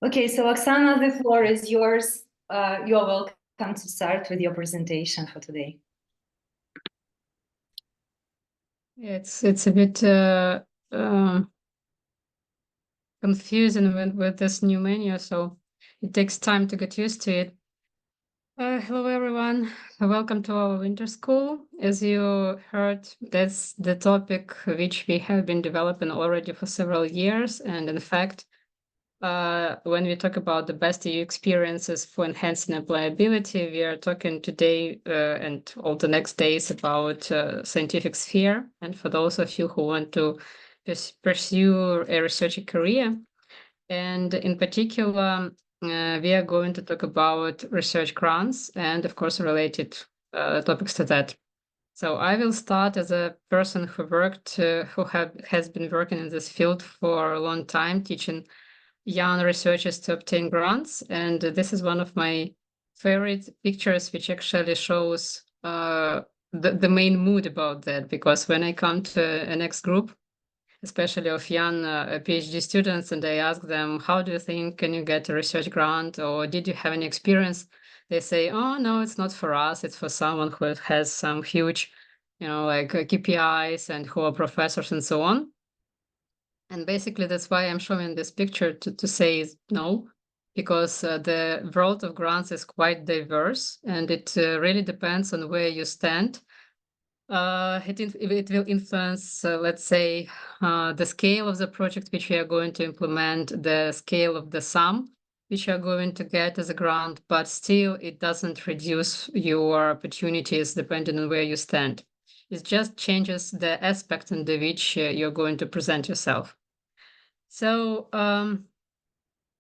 Okay, so Oksana, the floor is yours. You're welcome to start with your presentation for today. It's a bit confusing with this new menu, so it takes time to get used to it. Hello, everyone. Welcome to our winter school. As you heard, that's the topic which we have been developing already for several years. And in fact, when we talk about the best EU experiences for enhancing employability, we are talking today and all the next days about scientific sphere. And for those of you who want to pursue a research career, and in particular, we are going to talk about research grants and, of course, related topics to that. So I will start as a person who has been working in this field for a long time, teaching young researchers to obtain grants. And this is one of my favorite pictures, which actually shows the main mood about that. Because when I come to a next group, especially of young PhD students, and I ask them, how do you think can you get a research grant, or did you have any experience? They say, oh, no, it's not for us. It's for someone who has some huge, like KPIs and who are professors and so on. And basically, that's why I'm showing this picture to say no, because the world of grants is quite diverse, and it really depends on where you stand. It will influence, let's say, the scale of the project which we are going to implement, the scale of the sum which you are going to get as a grant, but still it doesn't reduce your opportunities depending on where you stand. It just changes the aspect in which you're going to present yourself. So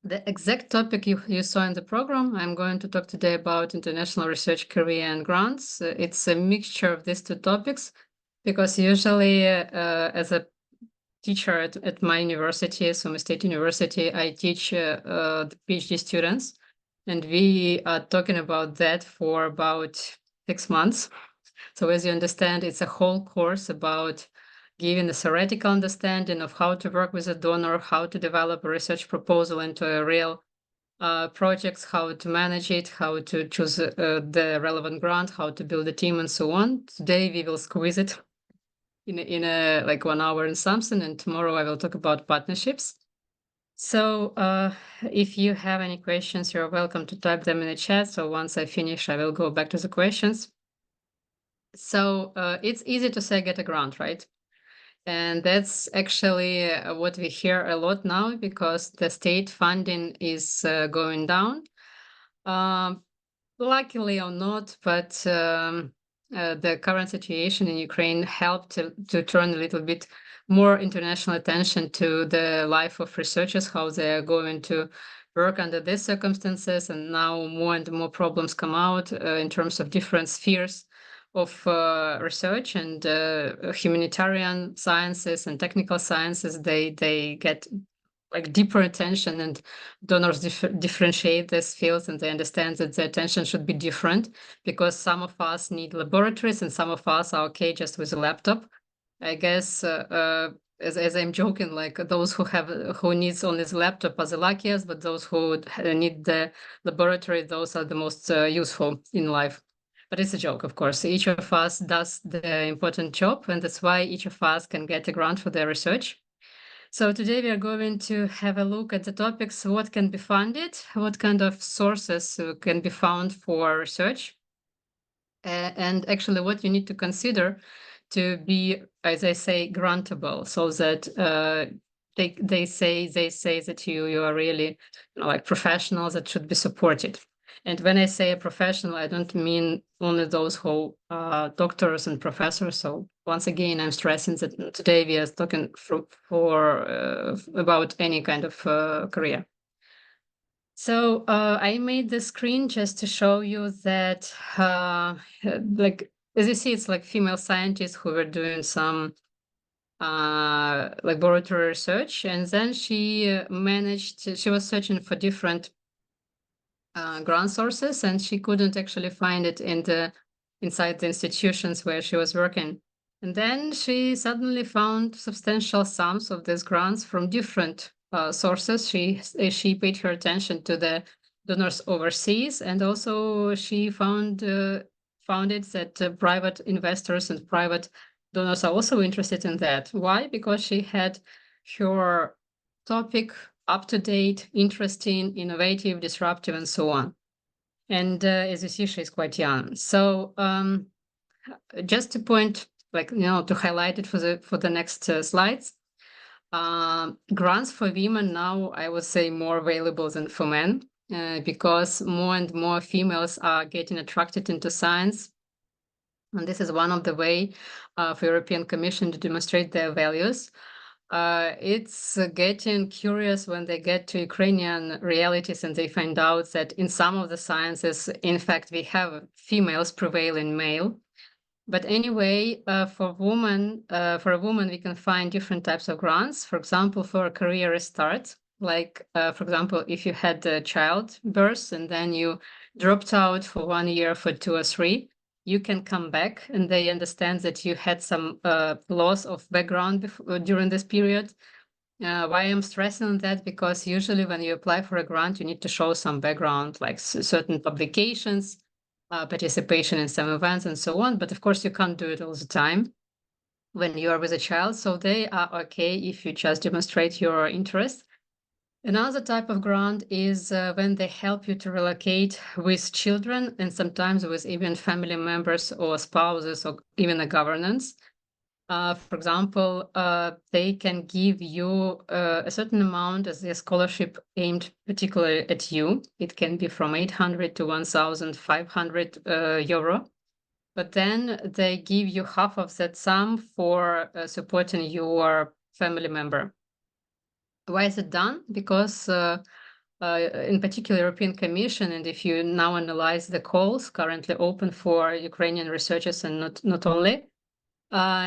the exact topic you saw in the program, I'm going to talk today about international research career and grants. It's a mixture of these two topics because usually as a teacher at my university, Sumy State University, I teach the PhD students, and we are talking about that for about 6 months. So as you understand, it's a whole course about giving a theoretical understanding of how to work with a donor, how to develop a research proposal into a real projects, how to manage it, how to choose the relevant grant, how to build a team, and so on. Today we will squeeze it in a like 1 hour and something, and tomorrow I will talk about partnerships. So if you have any questions, you're welcome to type them in the chat. So once I finish, I will go back to the questions. So it's easy to say get a grant, right? And that's actually what we hear a lot now because the state funding is going down. Luckily or not, but the current situation in Ukraine helped to turn a little bit more international attention to the life of researchers, how they are going to work under these circumstances. And now more and more problems come out in terms of different spheres of research, and humanitarian sciences and technical sciences, they get like deeper attention, and donors differentiate these fields, and they understand that the attention should be different because some of us need laboratories and some of us are okay just with a laptop. I guess as I'm joking, like those who needs only the laptop are the luckiest, but those who need the laboratory, those are the most useful in life. But it's a joke, of course. Each of us does the important job, and that's why each of us can get a grant for their research. So today we are going to have a look at the topics, what can be funded, what kind of sources can be found for research, and actually what you need to consider to be, as I say, grantable, so that they say that you are really like professionals that should be supported. And when I say a professional, I don't mean only those who are doctors and professors. So once again, I'm stressing that today we are talking about any kind of career. So I made the screen just to show you that, like, as you see, it's like female scientists who were doing some laboratory research, and then she she was searching for different grant sources, and she couldn't actually find it inside the institutions where she was working. And then she suddenly found substantial sums of these grants from different sources. She paid her attention to the donors overseas, and also she found it that private investors and private donors are also interested in that. Why? Because she had her topic up to date, interesting, innovative, disruptive, and so on. And as you see, she's quite young. So just to point, to highlight it for the next slides. Grants for women now, I would say, more available than for men, because more and more females are getting attracted into science. And this is one of the way for European Commission to demonstrate their values. It's getting curious when they get to Ukrainian realities and they find out that in some of the sciences, in fact, we have females prevailing male. But anyway, for a woman, we can find different types of grants. For example, for a career restart, like, for example, if you had a childbirth and then you dropped out for 1 year, for 2 or 3, you can come back, and they understand that you had some loss of background during this period. Why I'm stressing on that? Because usually when you apply for a grant, you need to show some background, like certain publications, participation in some events and so on. But of course, you can't do it all the time when you are with a child. So they are okay if you just demonstrate your interest. Another type of grant is when they help you to relocate with children and sometimes with even family members or spouses or even a governance. For example, they can give you a certain amount as a scholarship aimed particularly at you. It can be from 800 to 1,500 euro. But then they give you half of that sum for supporting your family member. Why is it done? Because in particular, European Commission, and if you now analyze the calls currently open for Ukrainian researchers and not only,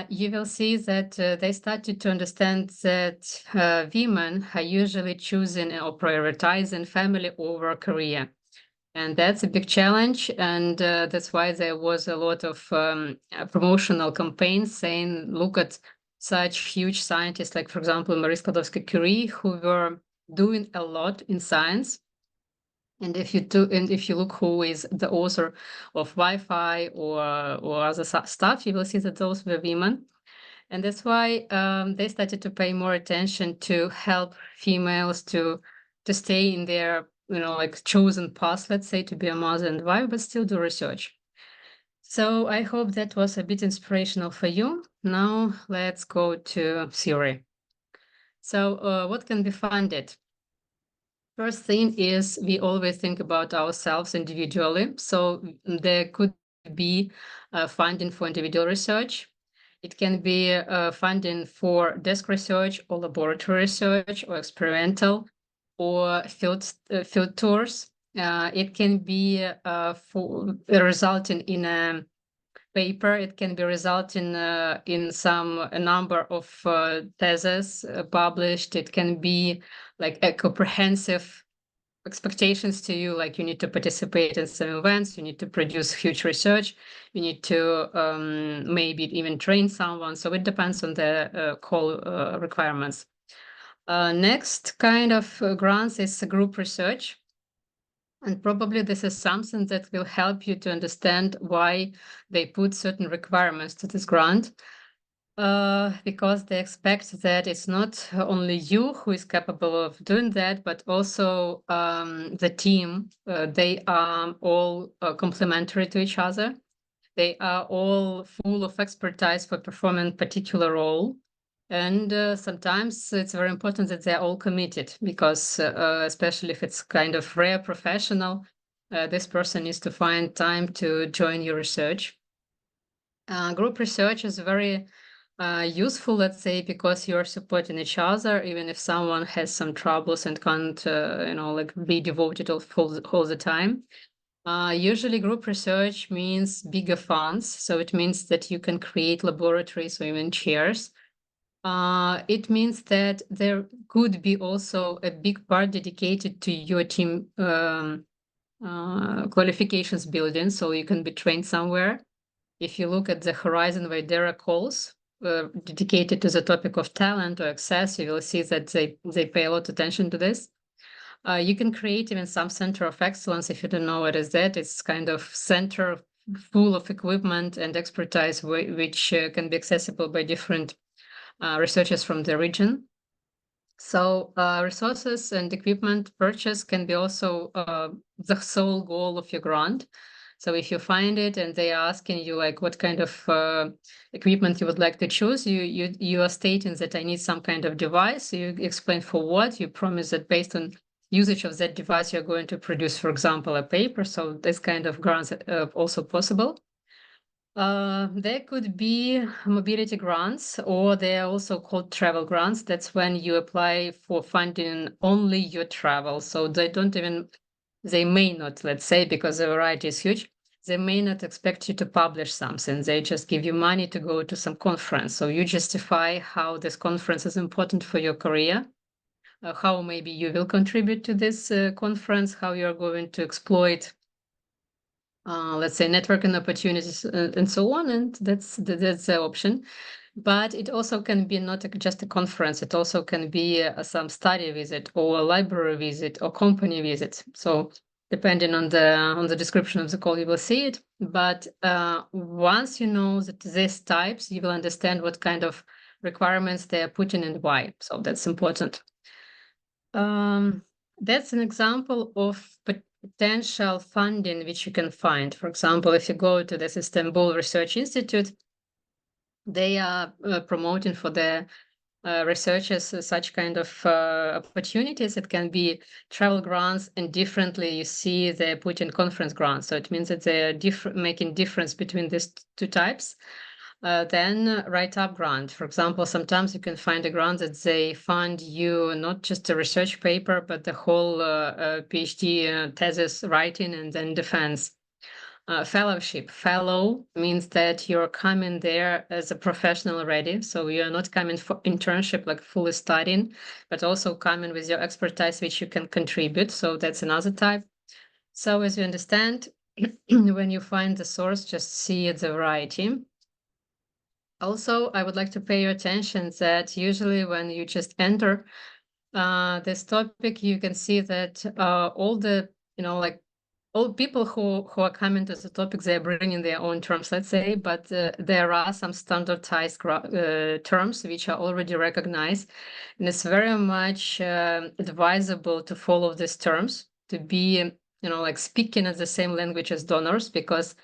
you will see that they started to understand that women are usually choosing or prioritizing family over career. And that's a big challenge. And that's why there was a lot of promotional campaigns saying, look at such huge scientists, like, for example, Marie Skłodowska-Curie, who were doing a lot in science. And if you look who is the author of Wi-Fi or other stuff, you will see that those were women. And that's why they started to pay more attention to help females to stay in their, like, chosen path, let's say, to be a mother and wife, but still do research. So I hope that was a bit inspirational for you. Now let's go to theory. So what can be funded? First thing is we always think about ourselves individually. So there could be funding for individual research. It can be funding for desk research or laboratory research or experimental or field tours. It can be for resulting in a paper. It can be resulting in a number of theses published. It can be like a comprehensive expectations to you, like you need to participate in some events, you need to produce huge research, you need to maybe even train someone. So it depends on the call requirements. Next kind of grants is group research. And probably this is something that will help you to understand why they put certain requirements to this grant. Because they expect that it's not only you who is capable of doing that, but also the team. They are all complementary to each other. They are all full of expertise for performing a particular role. And sometimes it's very important that they're all committed, because especially if it's kind of rare professional, this person needs to find time to join your research. Group research is very useful, let's say, because you're supporting each other, even if someone has some troubles and can't, like, be devoted all the time. Usually group research means bigger funds. So it means that you can create laboratories or even chairs. It means that there could be also a big part dedicated to your team qualifications building, so you can be trained somewhere. If you look at the Horizon Videra calls, dedicated to the topic of talent or access, you will see that they pay a lot of attention to this. You can create even some center of excellence. If you don't know what is that, it's kind of center full of equipment and expertise which can be accessible by different researchers from the region. So resources and equipment purchase can be also the sole goal of your grant. So if you find it and they are asking you like what kind of equipment you would like to choose, you are stating that I need some kind of device. You explain for what. You promise that based on usage of that device, you're going to produce, for example, a paper. So this kind of grants are also possible. There could be mobility grants, or they are also called travel grants. That's when you apply for funding only your travel. So they may not, let's say, because the variety is huge, they may not expect you to publish something. They just give you money to go to some conference. So you justify how this conference is important for your career, how maybe you will contribute to this conference, how you're going to exploit let's say networking opportunities and so on, and that's the option. But it also can be not just a conference, it also can be some study visit or a library visit or company visit. So depending on the description of the call, you will see it. But once you know that these types, you will understand what kind of requirements they are putting and why. So that's important. That's an example of potential funding which you can find. For example, if you go to this Istanbul Research Institute, they are promoting for their researchers such kind of opportunities. It can be travel grants, and differently you see they put in conference grants. So it means that they're making difference between these two types. Then write-up grant. For example, sometimes you can find a grant that they fund you not just a research paper, but the whole PhD thesis writing and then defense. Fellowship. Fellow means that you're coming there as a professional already. So you're not coming for internship, like fully studying, but also coming with your expertise, which you can contribute. So that's another type. So as you understand, when you find the source, just see the variety. Also, I would like to pay your attention that usually when you just enter this topic, you can see that all the, like all people who are coming to the topic, they're bringing their own terms, let's say, but there are some standardized terms which are already recognized. And it's very much advisable to follow these terms, to be, like speaking at the same language as donors, because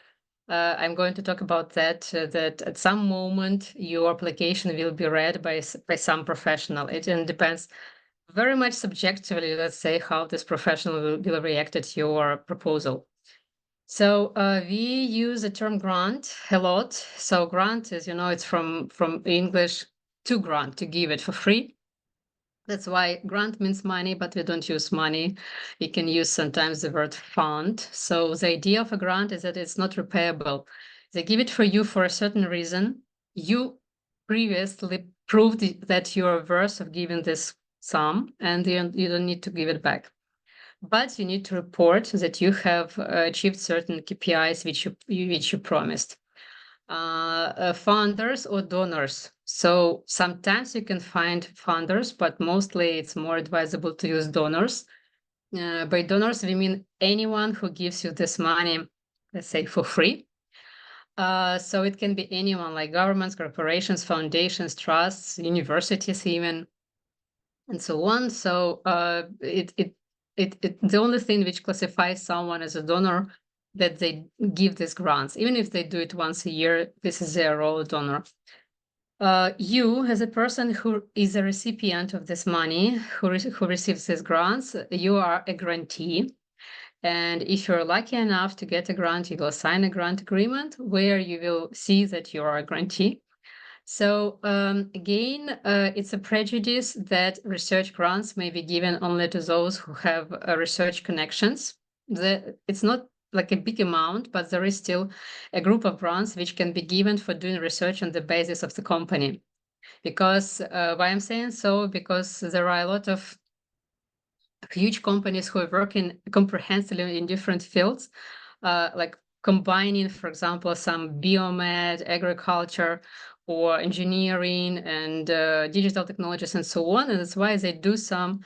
I'm going to talk about that at some moment your application will be read by some professional. It depends very much subjectively, let's say, how this professional will react at your proposal. So we use the term grant a lot. So grant is, it's from English to grant, to give it for free. That's why grant means money, but we don't use money. We can use sometimes the word fund. So the idea of a grant is that it's not repayable. They give it for you for a certain reason. You previously proved that you're worth of giving this sum, and you don't need to give it back. But you need to report that you have achieved certain KPIs which you promised. Funders or donors. So sometimes you can find funders, but mostly it's more advisable to use donors. By donors, we mean anyone who gives you this money, let's say, for free. So it can be anyone, like governments, corporations, foundations, trusts, universities even, and so on. So the only thing which classifies someone as a donor that they give these grants. Even if they do it once a year, this is their role, donor. You, as a person who is a recipient of this money, who receives these grants, you are a grantee. And if you're lucky enough to get a grant, you will sign a grant agreement where you will see that you are a grantee. So again, it's a prejudice that research grants may be given only to those who have research connections. It's not like a big amount, but there is still a group of grants which can be given for doing research on the basis of the company. Because why I'm saying so, because there are a lot of huge companies who are working comprehensively in different fields, like combining, for example, some biomed, agriculture, or engineering and digital technologies and so on. And that's why they do some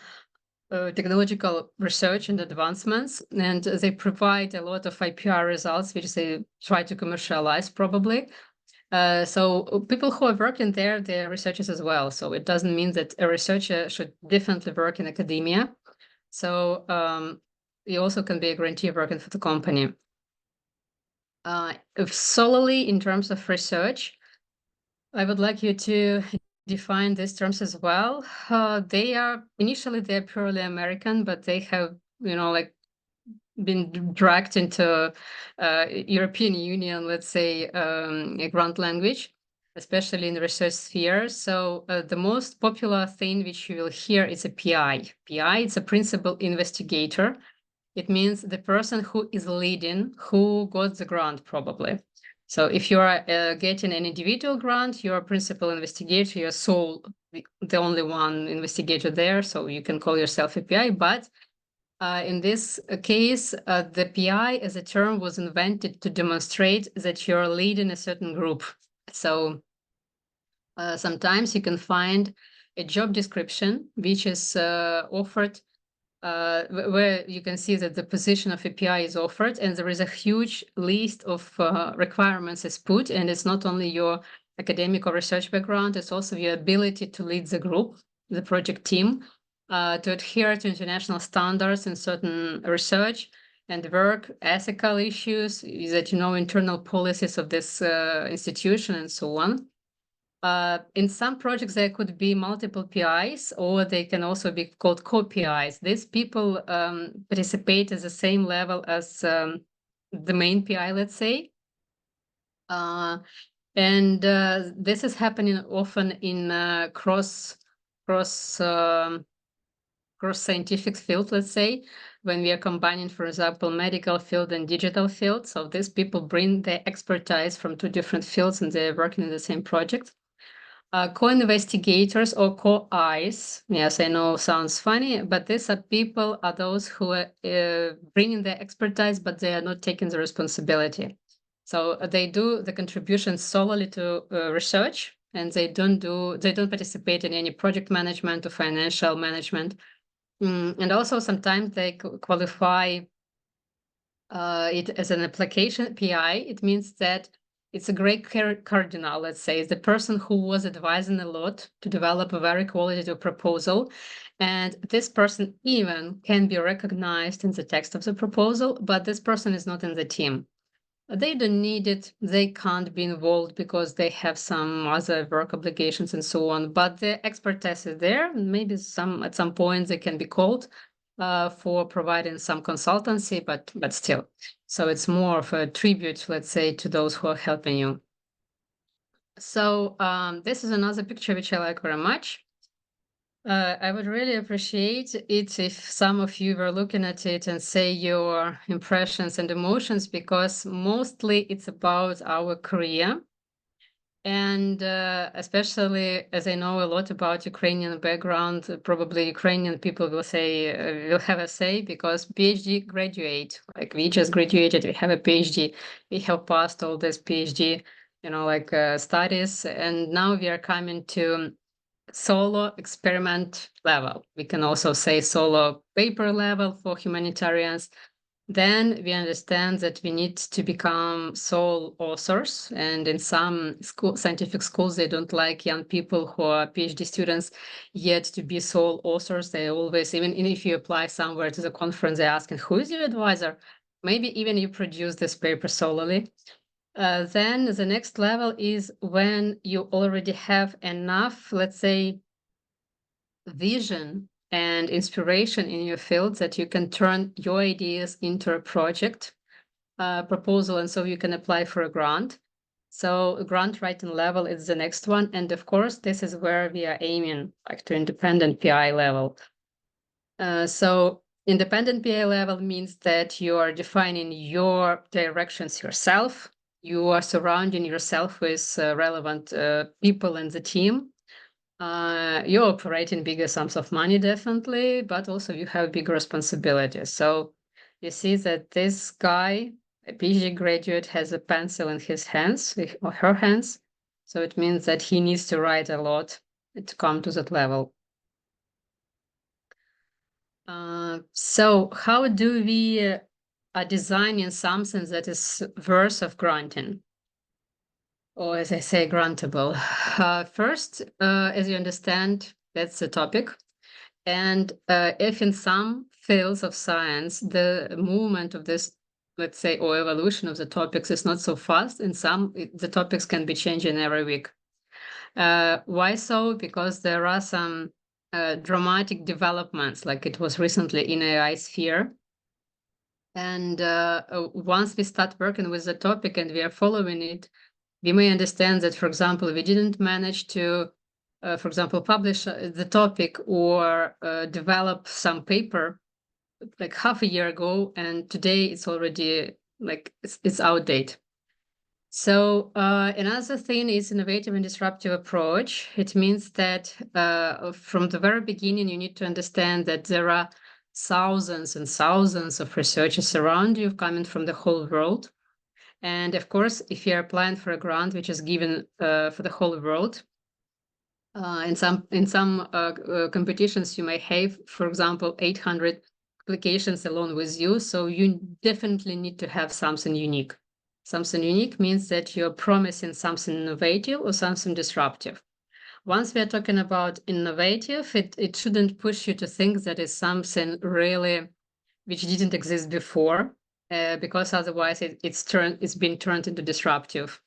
technological research and advancements, and they provide a lot of IPR results, which they try to commercialize probably. So people who are working there, they're researchers as well. So it doesn't mean that a researcher should definitely work in academia. So you also can be a grantee working for the company. If solely in terms of research, I would like you to define these terms as well. They're purely American, but they have, like been dragged into European Union, let's say, a grant language, especially in the research sphere. So the most popular thing which you will hear is a PI. PI, it's a principal investigator. It means the person who is leading, who got the grant probably. So if you are getting an individual grant, you're a principal investigator, you're the only one investigator there, so you can call yourself a PI. But in this case, the PI as a term was invented to demonstrate that you're leading a certain group. So sometimes you can find a job description which is offered where you can see that the position of API is offered, and there is a huge list of requirements is put, and it's not only your academic or research background, it's also your ability to lead the group, the project team, to adhere to international standards in certain research and work, ethical issues, that internal policies of this institution and so on. In some projects, there could be multiple PIs, or they can also be called co-PIs. These people participate at the same level as the main PI, let's say. And this is happening often in cross scientific field, let's say, when we are combining, for example, medical field and digital field. So these people bring their expertise from two different fields, and they're working in the same project. Co-investigators or co-Is, yes, I know, sounds funny, but these are those who are bringing their expertise, but they are not taking the responsibility. So they do the contribution solely to research, and they don't participate in any project management or financial management. And also sometimes they qualify it as an application PI. It means that it's a great cardinal, let's say, is the person who was advising a lot to develop a very qualitative proposal. And this person even can be recognized in the text of the proposal, but this person is not in the team. They don't need it. They can't be involved because they have some other work obligations and so on. But the expertise is there. Maybe at some point they can be called for providing some consultancy, but still. So it's more of a tribute, let's say, to those who are helping you. So this is another picture which I like very much. I would really appreciate it if some of you were looking at it and say your impressions and emotions, because mostly it's about our career. And especially as I know a lot about Ukrainian background, probably Ukrainian people will say, will have a say, because PhD graduate, like we just graduated, we have a PhD, we have passed all this PhD, studies, and now we are coming to solo experiment level. We can also say solo paper level for humanitarians. Then we understand that we need to become sole authors. And in some scientific schools, they don't like young people who are PhD students yet to be sole authors. They always, even if you apply somewhere to the conference, they're asking, who is your advisor? Maybe even you produce this paper solely. Then the next level is when you already have enough, let's say, vision and inspiration in your field that you can turn your ideas into a project proposal, and so you can apply for a grant. So grant writing level is the next one. And of course, this is where we are aiming, like to independent PI level. So independent PI level means that you are defining your directions yourself. You are surrounding yourself with relevant people in the team. You're operating bigger sums of money, definitely, but also you have bigger responsibilities. So you see that this guy, a PhD graduate, has a pencil in his hands or her hands. So it means that he needs to write a lot to come to that level. So how do we are designing something that is worth of granting? Or as I say, grantable. First, as you understand, that's the topic. And if in some fields of science, the movement of this, let's say, or evolution of the topics is not so fast, in some, the topics can be changing every week. Why so? Because there are some dramatic developments, like it was recently in AI sphere. And once we start working with the topic and we are following it, we may understand that, for example, we didn't manage to, for example, publish the topic or develop some paper like half a year ago, and today it's already like it's outdated. So another thing is innovative and disruptive approach. It means that from the very beginning, you need to understand that there are thousands and thousands of researchers around you coming from the whole world. And of course, if you're applying for a grant which is given for the whole world, in some competitions, you may have, for example, 800 applications along with you. So you definitely need to have something unique. Something unique means that you're promising something innovative or something disruptive. Once we are talking about innovative, it shouldn't push you to think that it's something really which didn't exist before, because otherwise it's been turned into disruptive.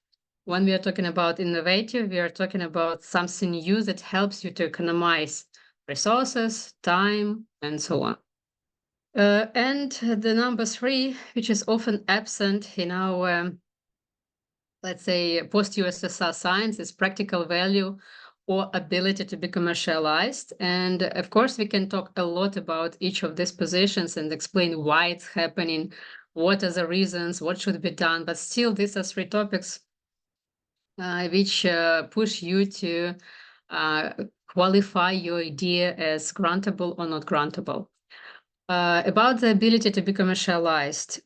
When we are talking about innovative, we are talking about something new that helps you to economize resources, time, and so on. And the number 3, which is often absent in our, let's say, post-USSR science, is practical value or ability to be commercialized. And of course, we can talk a lot about each of these positions and explain why it's happening, what are the reasons, what should be done. But still, these are 3 topics which push you to qualify your idea as grantable or not grantable. About the ability to be commercialized,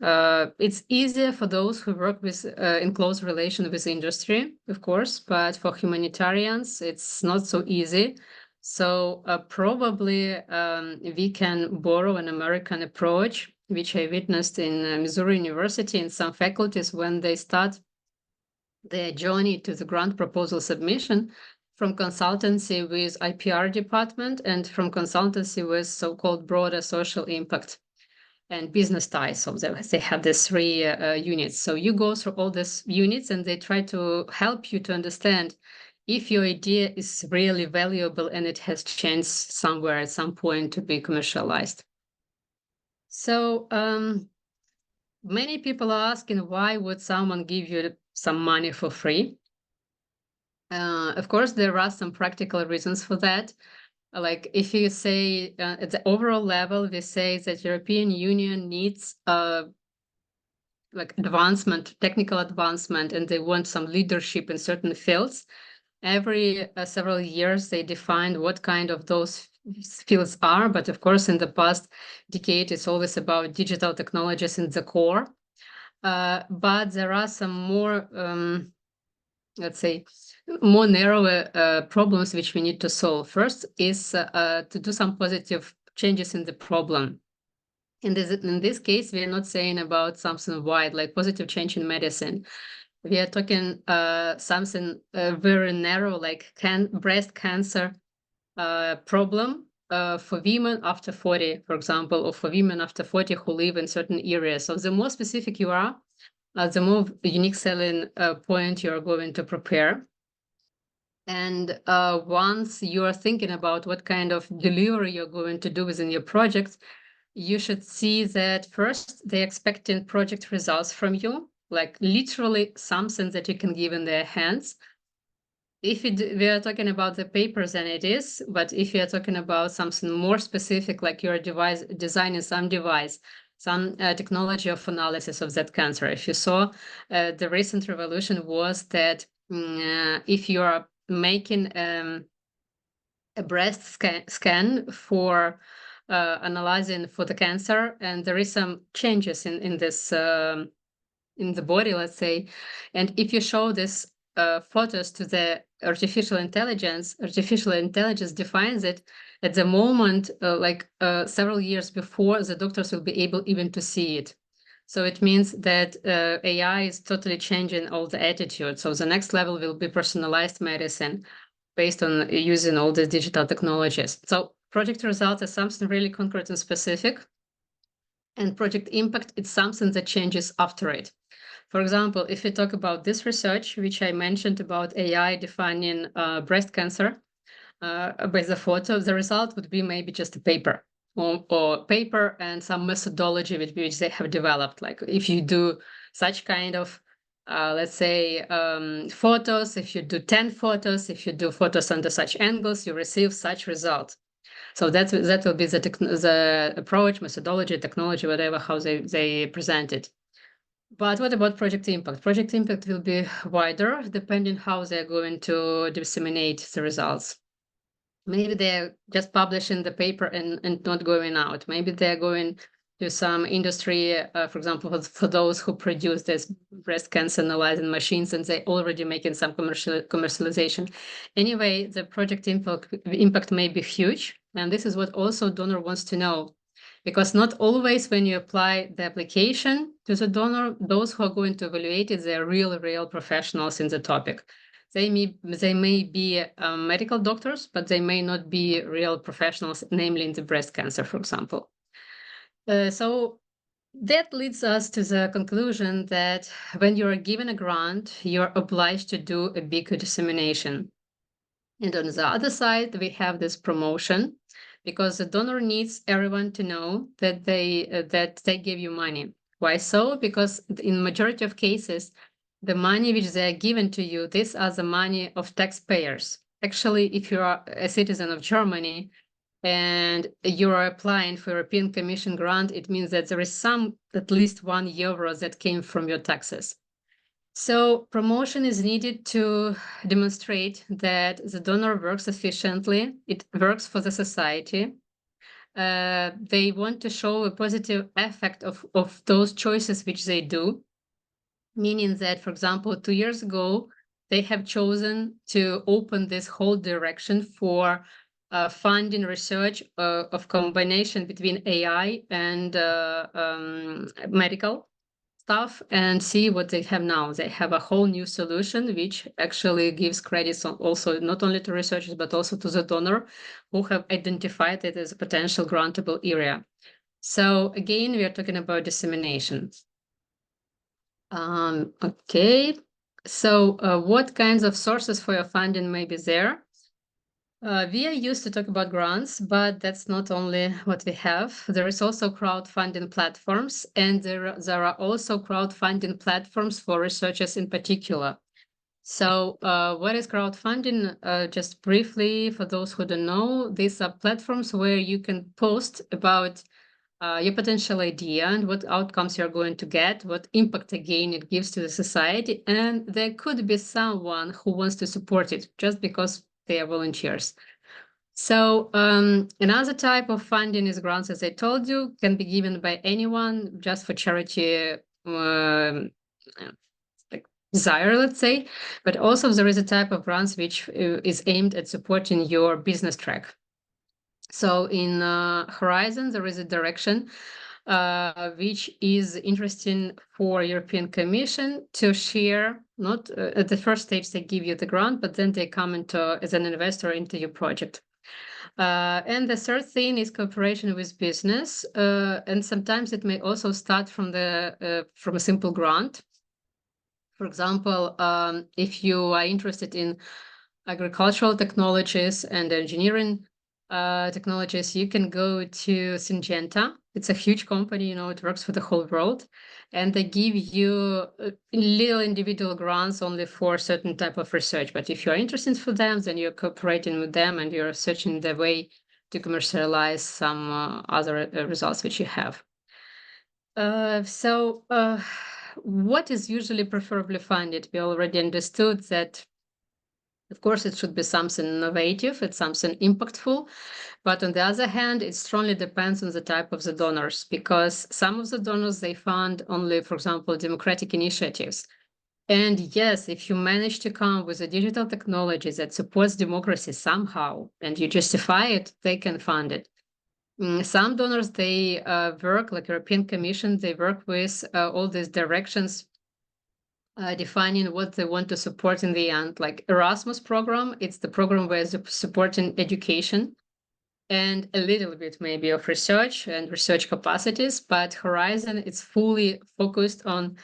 it's easier for those who work with in close relation with industry, of course, but for humanitarians, it's not so easy. So probably we can borrow an American approach, which I witnessed in Missouri University in some faculties when they start their journey to the grant proposal submission from consultancy with IPR department and from consultancy with so-called broader social impact and business ties. So they have these 3 units. So you go through all these units and they try to help you to understand if your idea is really valuable and it has changed somewhere at some point to be commercialized. So many people are asking, why would someone give you some money for free? Of course, there are some practical reasons for that. Like if you say at the overall level, we say that European Union needs like advancement, technical advancement, and they want some leadership in certain fields. Every several years, they define what kind of those fields are. But of course, in the past decade, it's always about digital technologies in the core. But there are some more, let's say, more narrow problems which we need to solve. First is to do some positive changes in the problem. In this case, we are not saying about something wide, like positive change in medicine. We are talking something very narrow, like breast cancer problem for women after 40, for example, or for women after 40 who live in certain areas. So the more specific you are, the more unique selling point you're going to prepare. And once you are thinking about what kind of delivery you're going to do within your project, you should see that first they're expecting project results from you, like literally something that you can give in their hands. If we are talking about the papers, then it is, but if you are talking about something more specific, like you're designing some device, some technology of analysis of that cancer. If you saw, the recent revolution was that if you are making a breast scan for analyzing for the cancer, and there is some changes in this in the body, let's say, and if you show this photos to the artificial intelligence defines it at the moment, several years before the doctors will be able even to see it. So it means that AI is totally changing all the attitude. So the next level will be personalized medicine based on using all the digital technologies. So project results is something really concrete and specific. And project impact, it's something that changes after it. For example, if we talk about this research, which I mentioned about AI defining breast cancer by the photo, the result would be maybe just a paper or paper and some methodology which they have developed. Like if you do such kind of, let's say, photos, if you do 10 photos, if you do photos under such angles, you receive such result. So that will be the approach, methodology, technology, whatever, how they present it. But what about project impact? Project impact will be wider depending how they're going to disseminate the results. Maybe they're just publishing the paper and not going out. Maybe they're going to some industry, for example, for those who produce this breast cancer analyzing machines, and they're already making some commercialization. Anyway, the project impact may be huge. And this is what also donor wants to know. Because not always when you apply the application to the donor, those who are going to evaluate it, they're real professionals in the topic. They may be medical doctors, but they may not be real professionals, namely in the breast cancer, for example. So that leads us to the conclusion that when you are given a grant, you're obliged to do a big dissemination. And on the other side, we have this promotion, because the donor needs everyone to know that they give you money. Why so? Because in majority of cases, the money which they are given to you, these are the money of taxpayers. Actually, if you are a citizen of Germany and you are applying for European Commission grant, it means that there is at least €1 that came from your taxes. So promotion is needed to demonstrate that the donor works efficiently, it works for the society. They want to show a positive effect of those choices which they do, meaning that, for example, 2 years ago, they have chosen to open this whole direction for funding research of combination between AI and medical stuff, and see what they have now. They have a whole new solution, which actually gives credits also not only to researchers, but also to the donor who have identified it as a potential grantable area. So again, we are talking about dissemination. Okay, so what kinds of sources for your funding may be there? We are used to talk about grants, but that's not only what we have. There is also crowdfunding platforms, and there are also crowdfunding platforms for researchers in particular. So what is crowdfunding? Just briefly, for those who don't know, these are platforms where you can post about your potential idea and what outcomes you're going to get, what impact again it gives to the society, and there could be someone who wants to support it just because they are volunteers. So another type of funding is grants, as I told you, can be given by anyone just for charity desire, let's say, but also there is a type of grants which is aimed at supporting your business track. So in Horizon, there is a direction which is interesting for European Commission to share, not at the first stage they give you the grant, but then they come as an investor into your project. And the third thing is cooperation with business. And sometimes it may also start from a simple grant. For example, if you are interested in agricultural technologies and engineering technologies, you can go to Syngenta. It's a huge company, it works for the whole world. And they give you little individual grants only for a certain type of research. But if you're interested for them, then you're cooperating with them and you're searching the way to commercialize some other results which you have. So what is usually preferably funded? We already understood that, of course, it should be something innovative, it's something impactful. But on the other hand, it strongly depends on the type of the donors, because some of the donors, they fund only, for example, democratic initiatives. And yes, if you manage to come with a digital technology that supports democracy somehow, and you justify it, they can fund it. Some donors, they work, like European Commission, they work with all these directions, defining what they want to support in the end. Like Erasmus program, it's the program where they're supporting education and a little bit maybe of research and research capacities, but Horizon, it's fully focused on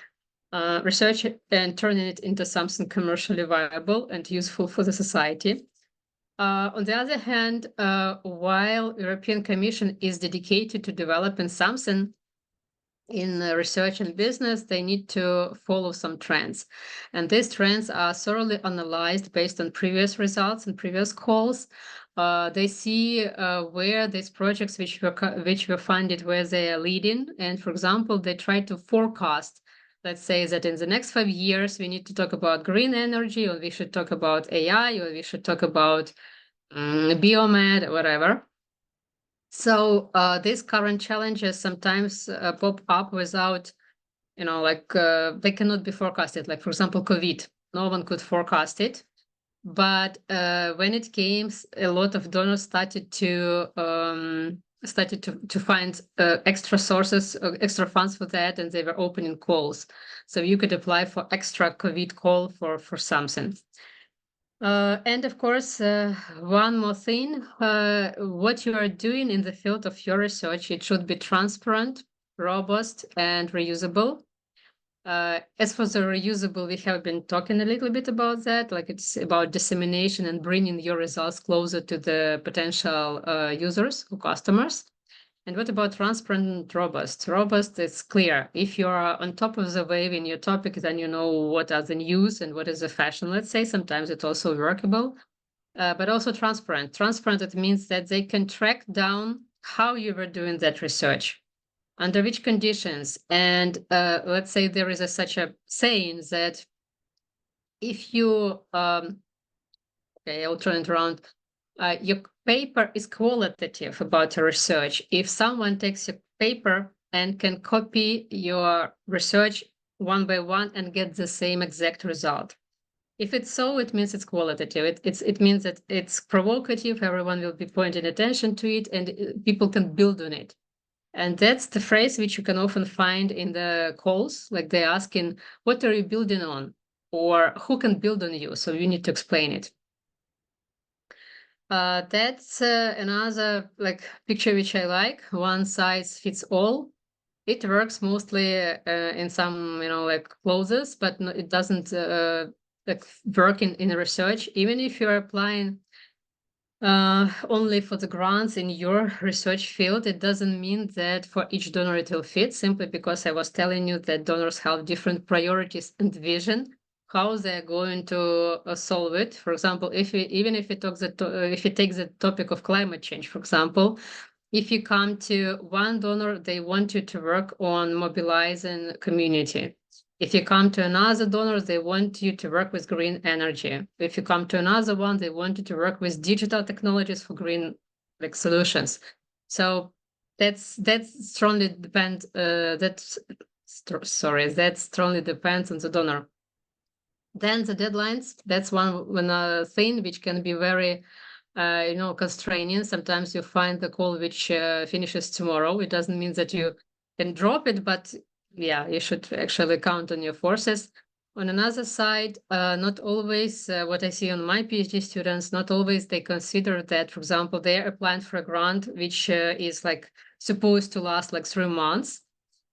research and turning it into something commercially viable and useful for the society. On the other hand, while European Commission is dedicated to developing something in research and business, they need to follow some trends. And these trends are thoroughly analyzed based on previous results and previous calls. They see where these projects which were funded, where they are leading. And for example, they try to forecast, let's say that in the next 5 years, we need to talk about green energy, or we should talk about AI, or we should talk about biomed, or whatever. So these current challenges sometimes pop up without, they cannot be forecasted. Like, for example, COVID, no one could forecast it. But when it came, a lot of donors started to find extra sources, extra funds for that, and they were opening calls. So you could apply for extra COVID call for something. And of course, one more thing, what you are doing in the field of your research, it should be transparent, robust, and reusable. As for the reusable, we have been talking a little bit about that, like it's about dissemination and bringing your results closer to the potential users or customers. And what about transparent and robust? Robust is clear. If you are on top of the wave in your topic, then you know what are the news and what is the fashion, let's say. Sometimes it's also workable, but also transparent. Transparent, it means that they can track down how you were doing that research, under which conditions. And let's say there is such a saying that if you, okay, I'll turn it around. Your paper is qualitative about your research. If someone takes your paper and can copy your research one by one and get the same exact result. If it's so, it means it's qualitative. It means that it's provocative, everyone will be pointing attention to it, and people can build on it. And that's the phrase which you can often find in the calls, like they're asking, what are you building on? Or who can build on you? So you need to explain it. That's another picture which I like. One size fits all. It works mostly in some closes, but no, it doesn't work in research. Even if you're applying only for the grants in your research field, it doesn't mean that for each donor it will fit, simply because I was telling you that donors have different priorities and vision, how they're going to solve it. For example, if you take the topic of climate change, for example, if you come to one donor, they want you to work on mobilizing community. If you come to another donor, they want you to work with green energy. If you come to another one, they want you to work with digital technologies for green solutions. So that strongly depends. That strongly depends on the donor. Then the deadlines. That's one thing which can be very constraining. Sometimes you find the call which finishes tomorrow. It doesn't mean that you can drop it, but yeah, you should actually count on your forces. On another side, not always, what I see on my PhD students, not always they consider that, for example, they're applying for a grant which is supposed to last 3 months,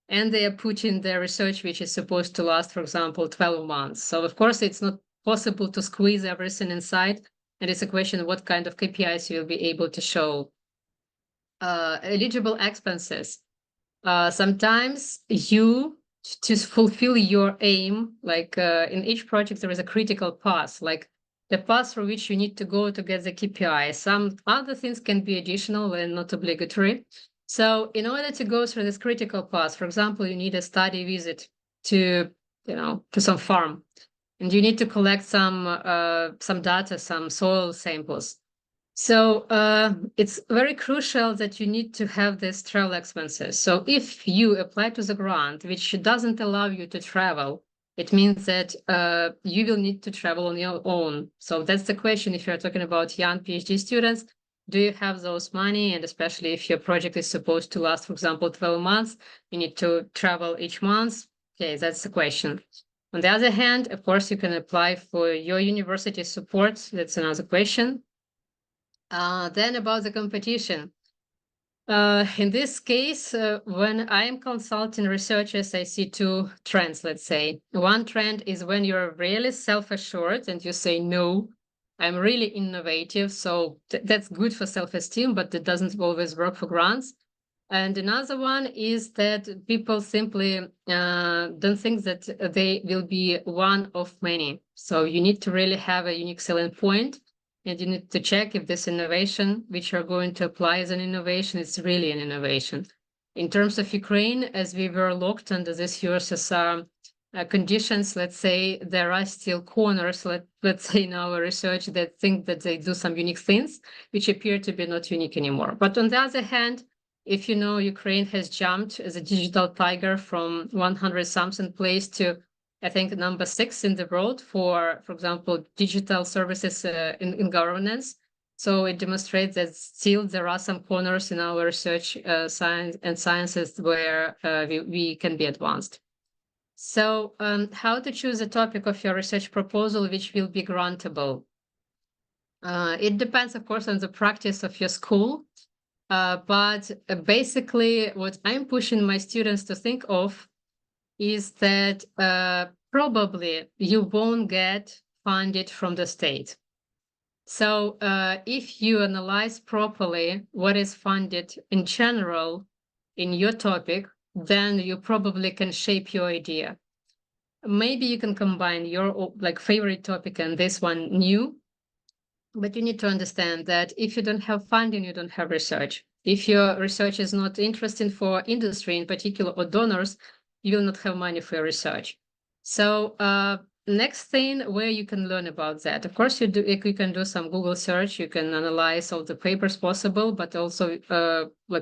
and they are putting their research which is supposed to last, for example, 12 months. So of course, it's not possible to squeeze everything inside. And it's a question of what kind of KPIs you'll be able to show. Eligible expenses. Sometimes you, to fulfill your aim, in each project, there is a critical path, like the path through which you need to go to get the KPI. Some other things can be additional and not obligatory. So in order to go through this critical path, for example, you need a study visit to some farm. And you need to collect some data, some soil samples. So it's very crucial that you need to have these travel expenses. So if you apply to the grant, which doesn't allow you to travel, It means that you will need to travel on your own. So that's the question. If you're talking about young PhD students, do you have those money? And especially if your project is supposed to last, for example, 12 months, you need to travel each month. Okay, that's the question. On the other hand, of course, you can apply for your university support. That's another question. Then about the competition. In this case, when I am consulting researchers, I see two trends, let's say. One trend is when you're really self-assured and you say, no, I'm really innovative. So that's good for self-esteem, but it doesn't always work for grants. And another one is that people simply don't think that they will be one of many. So you need to really have a unique selling point. And you need to check if this innovation, which you're going to apply as an innovation, is really an innovation. In terms of Ukraine, as we were locked under this USSR conditions, let's say there are still corners, let's say in our research, that think that they do some unique things, which appear to be not unique anymore. But on the other hand, if you know, Ukraine has jumped as a digital tiger from 100-something place to I think number 6 in the world for example, digital services in governance. So it demonstrates that still there are some corners in our research sciences where we can be advanced. So how to choose a topic of your research proposal which will be grantable? It depends, of course, on the practice of your school. But basically, what I'm pushing my students to think of is that probably you won't get funded from the state. So if you analyze properly what is funded in general in your topic, then you probably can shape your idea. Maybe you can combine your favorite topic and this one new, but you need to understand that if you don't have funding, you don't have research. If your research is not interesting for industry in particular or donors, you will not have money for your research. So next thing where you can learn about that, of course, you can do some Google search, you can analyze all the papers possible, but also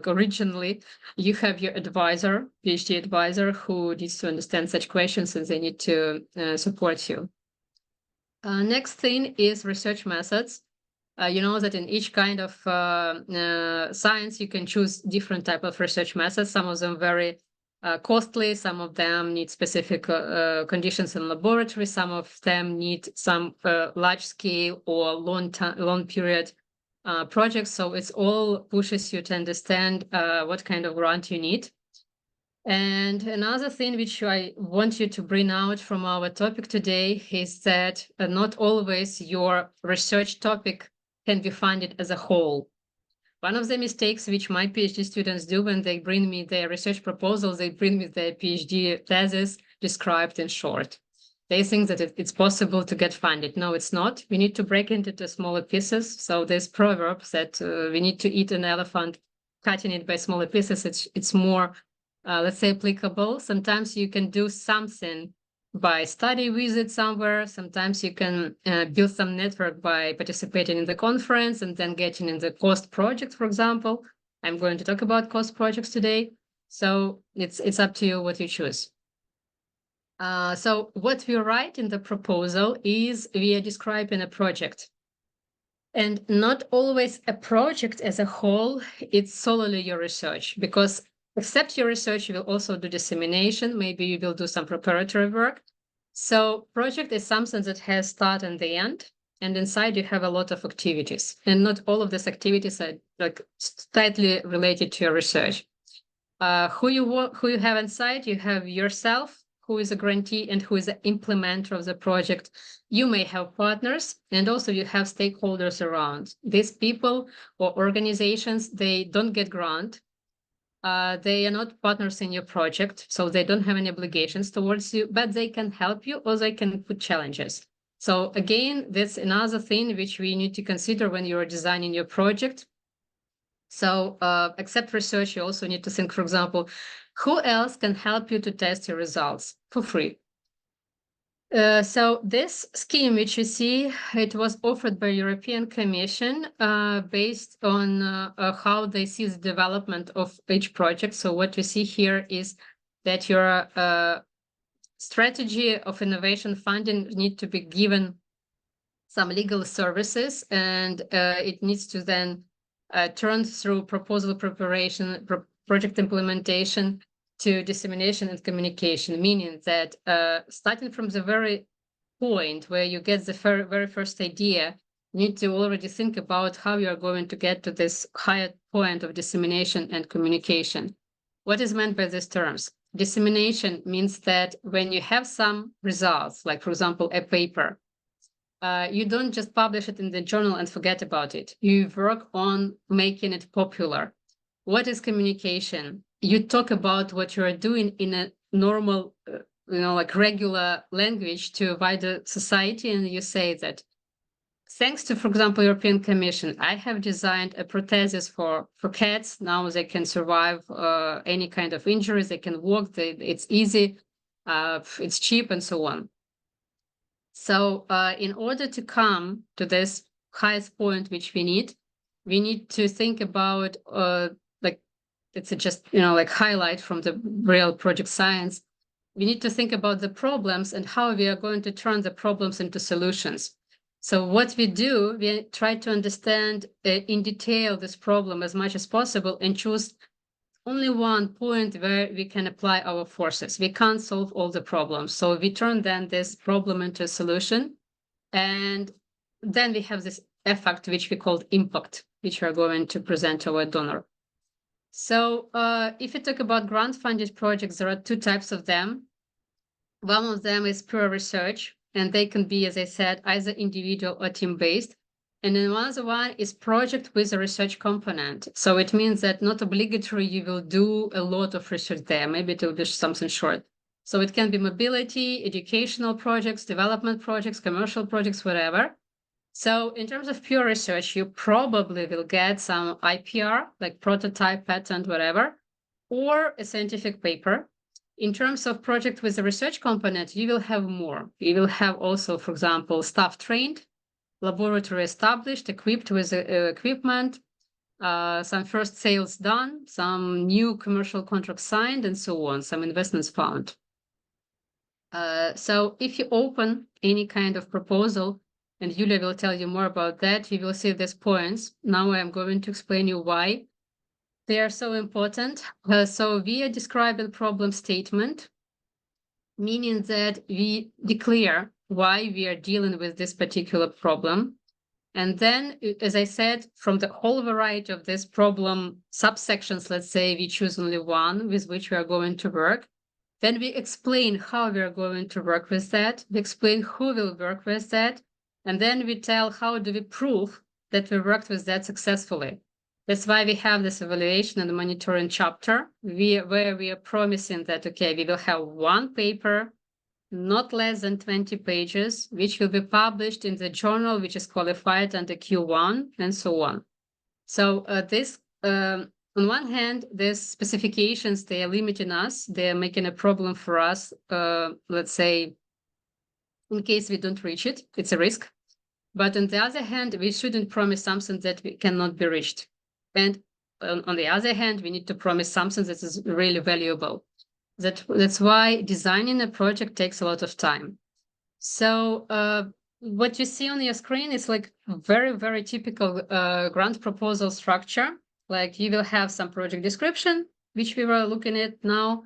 originally you have your advisor, PhD advisor, who needs to understand such questions and they need to support you. Next thing is research methods. You know that in each kind of science, you can choose different type of research methods. Some of them very costly. Some of them need specific conditions in laboratory. Some of them need some large scale or long period projects. So it's all pushes you to understand what kind of grant you need. And another thing which I want you to bring out from our topic today is that not always your research topic can be funded as a whole. One of the mistakes which my PhD students do when they bring me their research proposals, they bring me their PhD thesis described in short. They think that it's possible to get funded. No, it's not. We need to break it into smaller pieces. So there's proverbs that we need to eat an elephant, cutting it by smaller pieces. It's more let's say applicable. Sometimes you can do something by study visit somewhere. Sometimes you can build some network by participating in the conference and then getting in the cost project, for example. I'm going to talk about cost projects today. So it's up to you what you choose. So what we write in the proposal is we are describing a project. And not always a project as a whole, it's solely your research, because except your research, you will also do dissemination. Maybe you will do some preparatory work. So project is something that has start and the end. And inside you have a lot of activities. And not all of these activities are tightly related to your research. Who you have inside, you have yourself, who is a grantee and who is the implementer of the project. You may have partners, and also you have stakeholders around. These people or organizations, they don't get grant. They are not partners in your project, so they don't have any obligations towards you, but they can help you or they can put challenges. So again, that's another thing which we need to consider when you're designing your project. So except research, you also need to think, for example, who else can help you to test your results for free? So this scheme, which you see, it was offered by European Commission based on how they see the development of each project. So what you see here is that your strategy of innovation funding need to be given some legal services, and it needs to then turn through proposal preparation, project implementation to dissemination and communication, meaning that starting from the very point where you get the very first idea, you need to already think about how you are going to get to this higher point of dissemination and communication. What is meant by these terms? Dissemination means that when you have some results, like for example, a paper, you don't just publish it in the journal and forget about it. You work on making it popular. What is communication? You talk about what you are doing in a normal, like regular language to a wider society, and you say that thanks to, for example, European Commission, I have designed a prosthesis for cats. Now they can survive any kind of injuries. They can walk. It's easy. It's cheap, and so on. So in order to come to this highest point, which we need to think about it's just like highlight from the real project science. We need to think about the problems and how we are going to turn the problems into solutions. So what we do, we try to understand in detail this problem as much as possible and choose only one point where we can apply our forces. We can't solve all the problems. So we turn then this problem into a solution. And then we have this effect, which we call impact, which we are going to present to our donor. So if you talk about grant-funded projects, there are two types of them. One of them is pure research, and they can be, as I said, either individual or team-based. And then another one is project with a research component. So it means that not obligatory you will do a lot of research there. Maybe it will be something short. So it can be mobility, educational projects, development projects, commercial projects, whatever. So in terms of pure research, you probably will get some IPR, like prototype, patent, whatever, or a scientific paper. In terms of project with a research component, you will have more. You will have also, for example, staff trained, laboratory established, equipped with equipment, some first sales done, some new commercial contracts signed, and so on, some investments found. So if you open any kind of proposal, and Yulia will tell you more about that, you will see these points. Now I'm going to explain you why they are so important. So we are describing problem statement, meaning that we declare why we are dealing with this particular problem. And then, as I said, from the whole variety of this problem subsections, let's say we choose only one with which we are going to work. Then we explain how we are going to work with that. We explain who will work with that. And then we tell how do we prove that we worked with that successfully. That's why we have this evaluation and monitoring chapter where we are promising that, okay, we will have one paper, not less than 20 pages, which will be published in the journal, which is qualified under Q1, and so on. So this, on one hand, these specifications, they are limiting us. They are making a problem for us, let's say, in case we don't reach it, it's a risk. But on the other hand, we shouldn't promise something that cannot be reached. And on the other hand, we need to promise something that is really valuable. That's why designing a project takes a lot of time. So what you see on your screen is like very, very typical grant proposal structure. Like you will have some project description, which we were looking at now.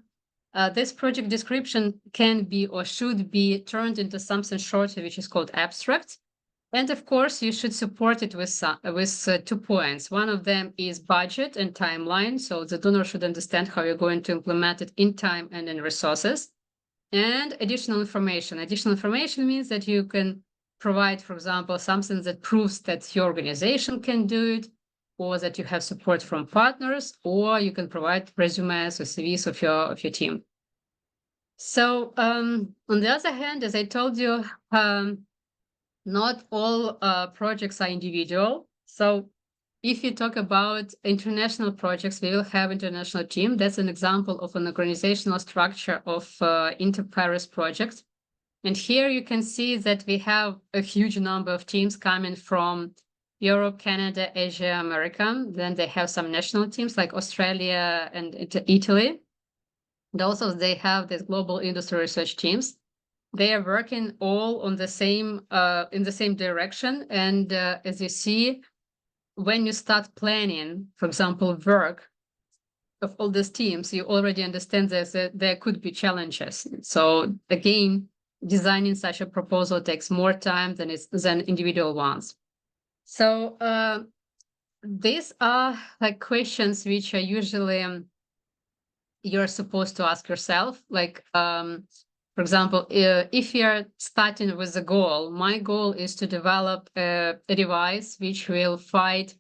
This project description can be or should be turned into something shorter, which is called abstract. And of course, you should support it with 2 points. One of them is budget and timeline. So the donor should understand how you're going to implement it in time and in resources. And additional information. Additional information means that you can provide, for example, something that proves that your organization can do it, or that you have support from partners, or you can provide resumes or CVs of your team. So on the other hand, as I told you, not all projects are individual. So if you talk about international projects, we will have international team. That's an example of an organizational structure of inter-Paris projects. And here you can see that we have a huge number of teams coming from Europe, Canada, Asia, America. Then they have some national teams like Australia and Italy. And also they have these global industry research teams. They are working all on the same in the same direction. And as you see, when you start planning, for example, work of all these teams, you already understand that there could be challenges. So again, designing such a proposal takes more time than individual ones. So these are like questions which are usually you're supposed to ask yourself. Like, for example, if you're starting with a goal, my goal is to develop a device which will fight,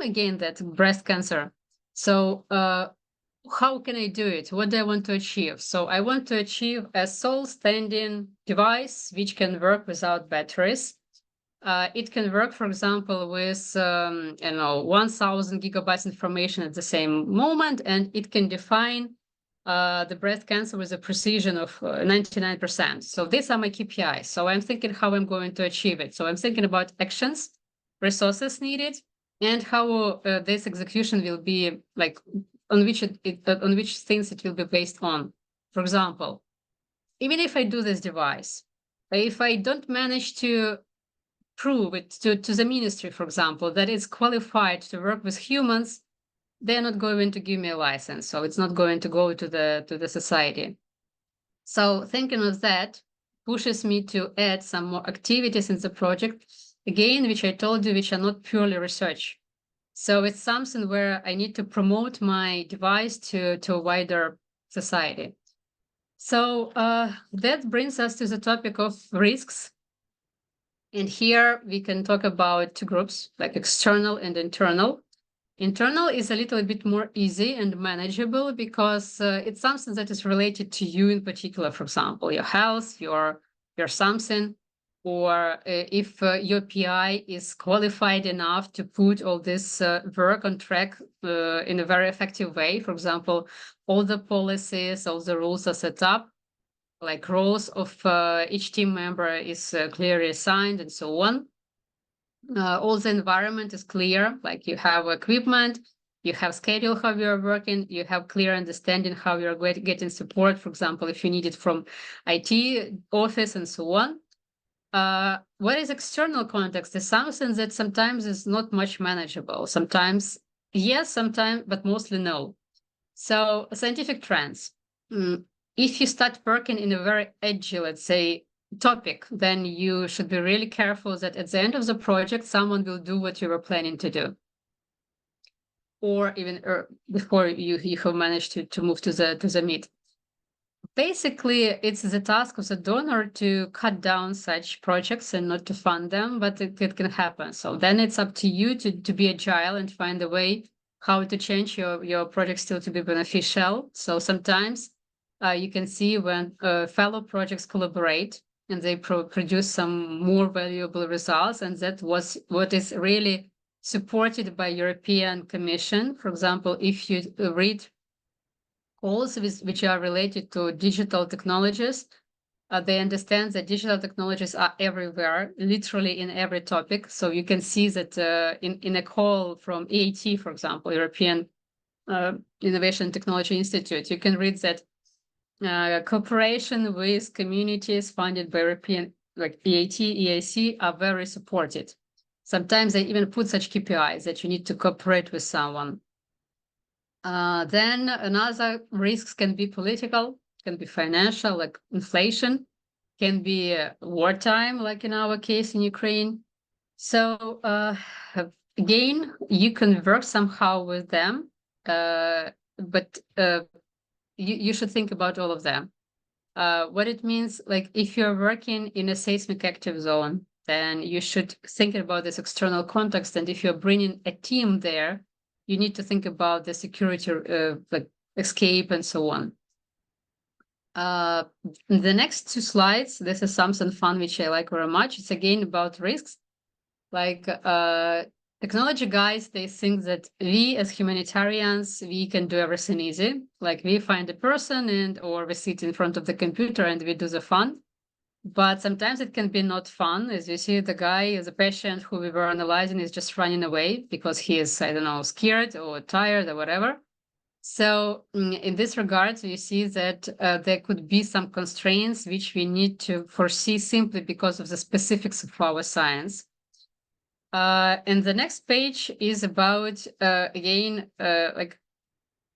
again, that breast cancer. So how can I do it? What do I want to achieve? So I want to achieve a sole standing device which can work without batteries. It can work, for example, with 1,000 gigabytes information at the same moment, and it can define the breast cancer with a precision of 99%. So these are my KPIs. So I'm thinking how I'm going to achieve it. So I'm thinking about actions, resources needed, and how this execution will be like on which on which things it will be based on. For example, even if I do this device, if I don't manage to prove it to the ministry, for example, that it's qualified to work with humans, they're not going to give me a license. So it's not going to go to the society. So thinking of that pushes me to add some more activities in the project, again, which I told you, which are not purely research. So it's something where I need to promote my device to a wider society. So that brings us to the topic of risks. And here we can talk about two groups, like external and internal. Internal is a little bit more easy and manageable because it's something that is related to you in particular, for example, your health, your something, or if your PI is qualified enough to put all this work on track in a very effective way. For example, all the policies, all the rules are set up, like roles of each team member is clearly assigned and so on. All the environment is clear, like you have equipment, you have schedule how you're working, you have clear understanding how you're getting support, for example, if you need it from IT office and so on. What is external context is something that sometimes is not much manageable. Sometimes yes, sometimes, but mostly no. So scientific trends. If you start working in a very edgy, let's say, topic, then you should be really careful that at the end of the project, someone will do what you were planning to do. Or even before you have managed to move to the meet. Basically, it's the task of the donor to cut down such projects and not to fund them, but it can happen. So then it's up to you to be agile and find a way how to change your project still to be beneficial. So sometimes you can see when fellow projects collaborate and they produce some more valuable results, and that was what is really supported by European Commission. For example, if you read calls which are related to digital technologies, they understand that digital technologies are everywhere, literally in every topic. So you can see that in a call from EIT, for example, European Innovation Technology Institute, you can read that cooperation with communities funded by European, like EIT, EIC, are very supported. Sometimes they even put such KPIs that you need to cooperate with someone. Then another risks can be political, can be financial, like inflation, can be wartime, like in our case in Ukraine. So again, you can work somehow with them, but you should think about all of them. What it means, like if you're working in a seismic active zone, then you should think about this external context. And if you're bringing a team there, you need to think about the security, like escape and so on. The next two slides, this is something fun, which I like very much. It's again about risks. Like technology guys, they think that we as humanitarians, we can do everything easy. Like we find a person or we sit in front of the computer and we do the fun. But sometimes it can be not fun. As you see, the guy, the patient who we were analyzing is just running away because he is, I don't know, scared or tired or whatever. So in this regard, you see that there could be some constraints which we need to foresee simply because of the specifics of our science. And the next page is about, again, like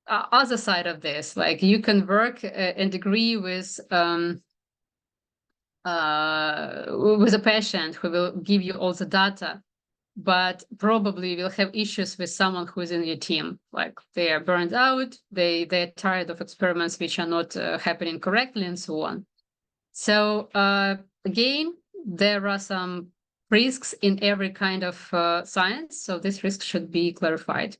other side of this, like you can work and agree with a patient who will give you all the data, but probably will have issues with someone who is in your team. Like they are burned out, they're tired of experiments which are not happening correctly, and so on. So again, there are some risks in every kind of science, so this risk should be clarified.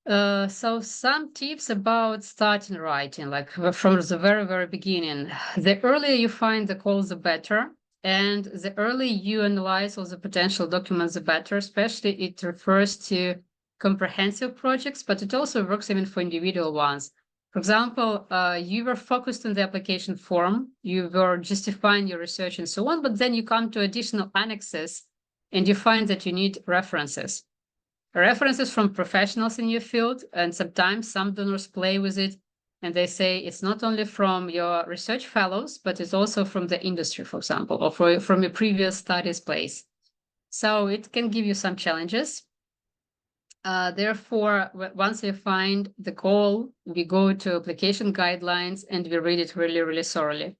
So some tips about starting writing, like from the very, very beginning. The earlier you find the call, the better. And the earlier you analyze all the potential documents, the better. Especially it refers to comprehensive projects, but it also works even for individual ones. For example, you were focused on the application form, you were justifying your research and so on, but then you come to additional annexes and you find that you need references from professionals in your field, and sometimes some donors play with it and they say it's not only from your research fellows, but it's also from the industry, for example, or from your previous studies place. So it can give you some challenges. Therefore, once we find the goal, we go to application guidelines and we read it really, really thoroughly.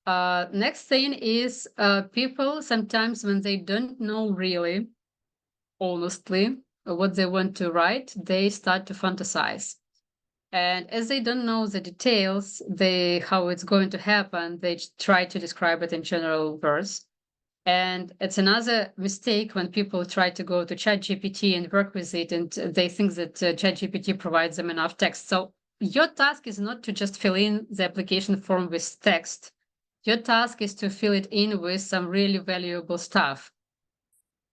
Next thing is people sometimes when they don't know really honestly what they want to write, they start to fantasize. And as they don't know the details, how it's going to happen, they try to describe it in general words. And it's another mistake when people try to go to ChatGPT and work with it, and they think that ChatGPT provides them enough text. So your task is not to just fill in the application form with text. Your task is to fill it in with some really valuable stuff.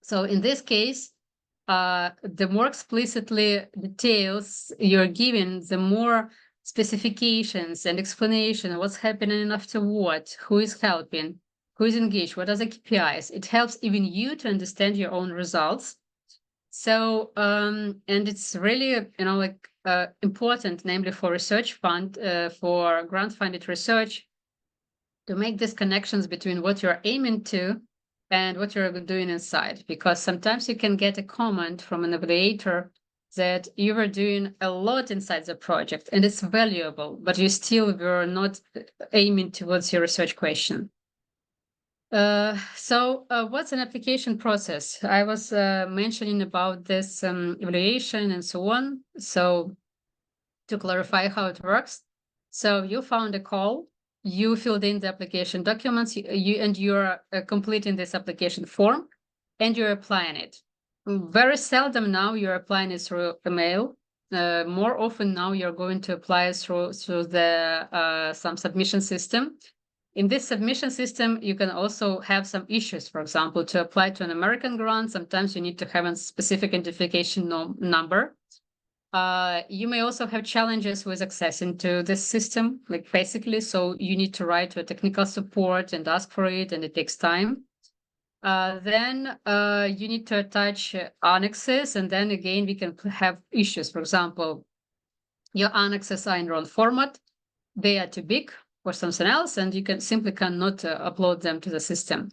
So in this case, the more explicitly details you're given, the more specifications and explanation of what's happening after what, who is helping, who is engaged, what are the KPIs. It helps even you to understand your own results. So, and it's really, important, namely for research fund, for grant-funded research, to make these connections between what you're aiming to and what you're doing inside, because sometimes you can get a comment from an evaluator that you were doing a lot inside the project and it's valuable, but you still were not aiming towards your research question. So what's an application process? I was mentioning about this evaluation and so on. So to clarify how it works, so you found a call, you filled in the application documents, you're completing this application form, and you're applying it. Very seldom now you're applying it through email. More often now you're going to apply through the some submission system. In this submission system, you can also have some issues. For example, to apply to an American grant, sometimes you need to have a specific identification number. You may also have challenges with accessing to this system, like basically, so you need to write to a technical support and ask for it, and it takes time. Then you need to attach annexes, and then again, we can have issues. For example, your annexes are in wrong format, they are too big or something else, and you simply cannot upload them to the system.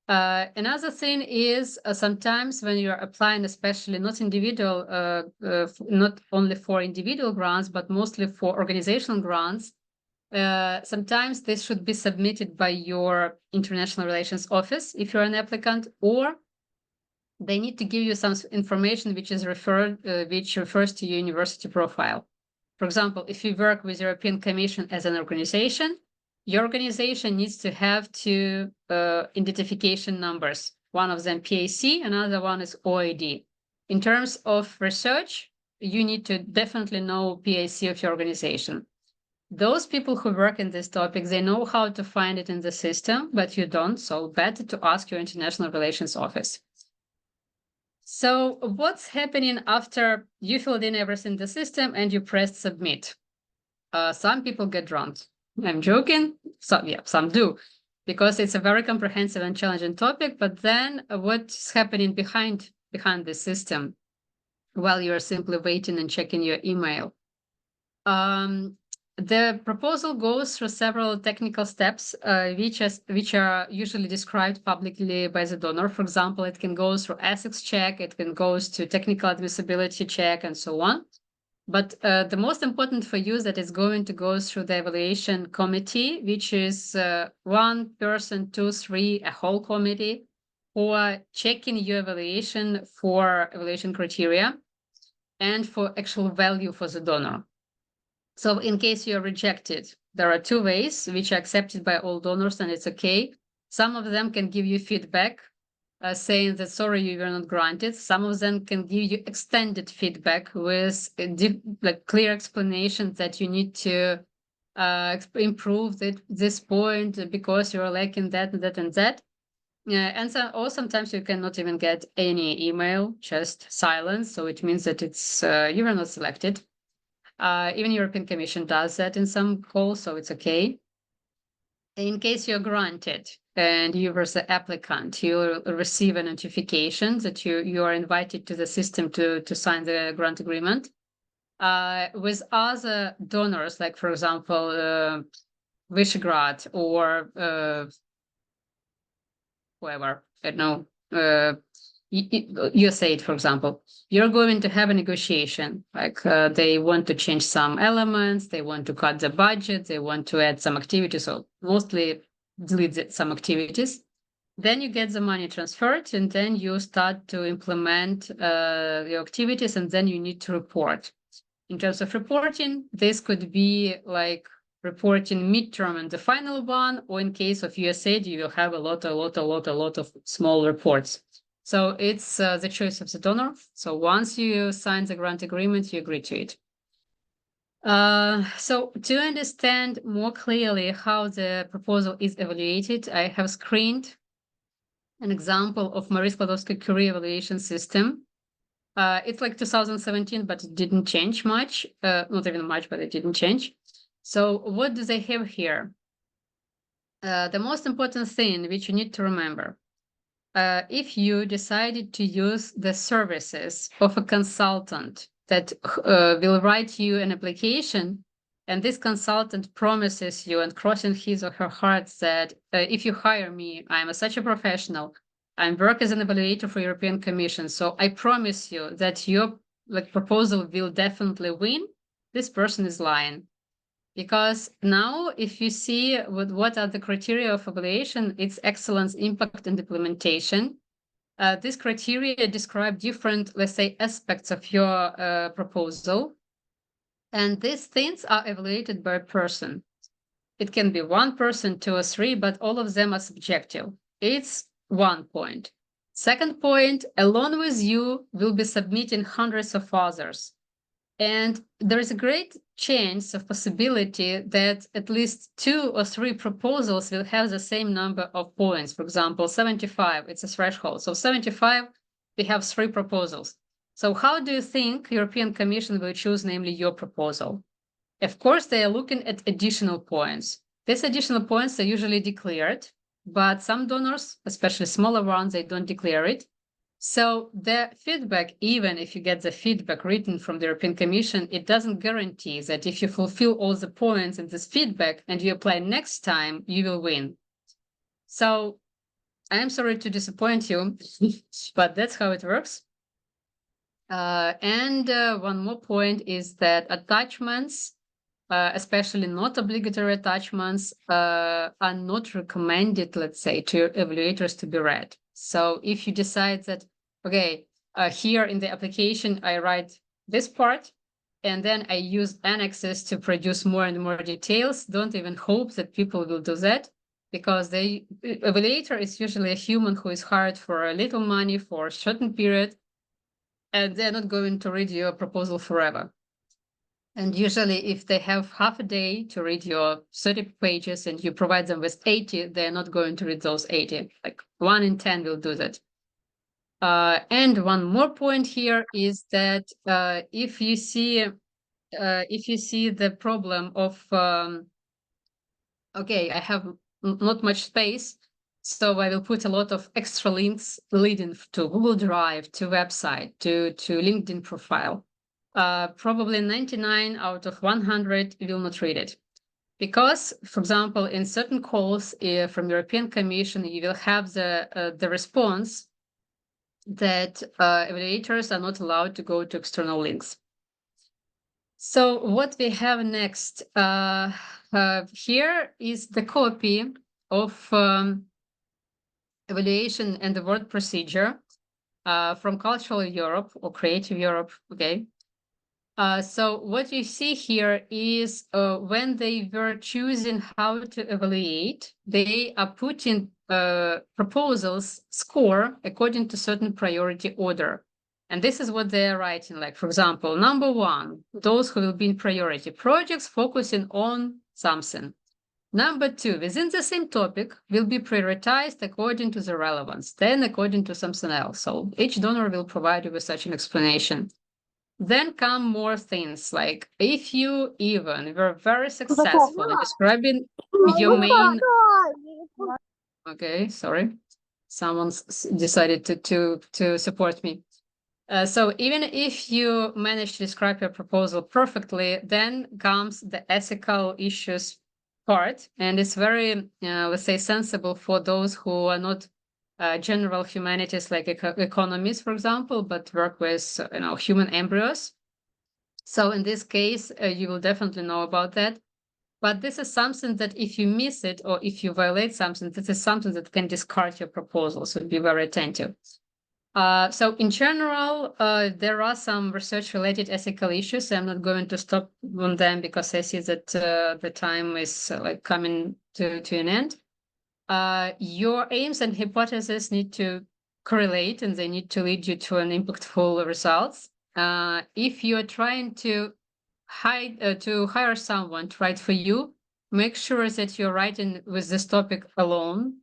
Another thing is sometimes when you're applying, especially not only for individual grants, but mostly for organizational grants, sometimes this should be submitted by your international relations office if you're an applicant, or they need to give you some information which refers to your university profile. For example, if you work with European Commission as an organization, your organization needs to have two identification numbers. One of them PAC, another one is OID. In terms of research, you need to definitely know PAC of your organization. Those people who work in this topic, they know how to find it in the system, but you don't, so better to ask your international relations office. So what's happening after you filled in everything in the system and you pressed submit? Some people get drowned. I'm joking. Some do, because it's a very comprehensive and challenging topic. But then what's happening behind the system? while you're simply waiting and checking your email. The proposal goes through several technical steps, which are usually described publicly by the donor. For example, it can go through ethics check, it can go to technical admissibility check, and so on. But the most important for you is that it's going to go through the evaluation committee, which is 1 person, 2, 3, a whole committee, who are checking your evaluation for evaluation criteria and for actual value for the donor. So in case you're rejected, there are 2 ways which are accepted by all donors, and it's okay. Some of them can give you feedback saying that, sorry, you were not granted. Some of them can give you extended feedback with like clear explanation that you need to improve this point because you're lacking that and that and that. And so, or sometimes you cannot even get any email, just silence. So it means that it's you were not selected. Even European Commission does that in some calls, so it's okay. In case you're granted and you were the applicant, you'll receive a notification that you are invited to the system to sign the grant agreement. With other donors, like for example, Visegrad or whoever, I don't know, USAID, for example, you're going to have a negotiation. Like they want to change some elements, they want to cut the budget, they want to add some activities, so mostly delete some activities. Then you get the money transferred, and then you start to implement your activities, and then you need to report. In terms of reporting, this could be like reporting midterm and the final one, or in case of USAID, you will have a lot of small reports. So it's the choice of the donor. So once you sign the grant agreement, you agree to it. So to understand more clearly how the proposal is evaluated, I have screened an example of Marie Skłodowska-Curie evaluation system. It's like 2017, but it didn't change much. Not even much, but it didn't change. So what do they have here? The most important thing which you need to remember, if you decided to use the services of a consultant that will write you an application, and this consultant promises you and crossing his or her heart that if you hire me, I'm such a professional, I work as an evaluator for European Commission, so I promise you that your proposal will definitely win, this person is lying. Because now, if you see what are the criteria of evaluation, it's excellence, impact, and implementation. These criteria describe different, let's say, aspects of your proposal. And these things are evaluated by a person. It can be 1 person, 2 or 3, but all of them are subjective. It's 1 point. Second point, along with you will be submitting hundreds of others. And there is a great chance of possibility that at least 2 or 3 proposals will have the same number of points. For example, 75, it's a threshold. So 75, we have 3 proposals. So how do you think European Commission will choose, namely your proposal? Of course, they are looking at additional points. These additional points are usually declared, but some donors, especially smaller ones, they don't declare it. So the feedback, even if you get the feedback written from the European Commission, it doesn't guarantee that if you fulfill all the points in this feedback and you apply next time, you will win. So I am sorry to disappoint you, but that's how it works. And one more point is that attachments, especially not obligatory attachments, are not recommended, let's say, to evaluators to be read. So if you decide that, okay, here in the application, I write this part, and then I use annexes to produce more and more details, don't even hope that people will do that, because the evaluator is usually a human who is hired for a little money for a certain period, and they're not going to read your proposal forever. And usually if they have half a day to read your 30 pages and you provide them with 80, they're not going to read those 80. Like 1 in 10 will do that. And one more point here is that if you see the problem of, okay, I have not much space, So I will put a lot of extra links leading to Google Drive, to website, to LinkedIn profile. Probably 99 out of 100 will not read it. Because, for example, in certain calls from European Commission, you will have the response that evaluators are not allowed to go to external links. So what we have next here is the copy of evaluation and the word procedure from Cultural Europe or Creative Europe, okay? So what you see here is when they were choosing how to evaluate, they are putting proposals score according to certain priority order. And this is what they are writing. Like, for example, number 1, those who will be in priority projects focusing on something. Number 2, within the same topic will be prioritized according to the relevance, then according to something else. So each donor will provide you with such an explanation. Then come more things like if you even were very successful in describing your main. Okay, sorry, someone's decided to support me. So even if you manage to describe your proposal perfectly, then comes the ethical issues part, and it's very, let's say, sensible for those who are not general humanities like economists, for example, but work with human embryos. So in this case, you will definitely know about that. But this is something that if you miss it or if you violate something, this is something that can discard your proposal. So be very attentive. So in general, there are some research-related ethical issues. I'm not going to stop on them because I see that the time is like coming to an end. Your aims and hypotheses need to correlate and they need to lead you to an impactful results. If you're trying to hire someone to write for you, make sure that you're writing with this topic alone,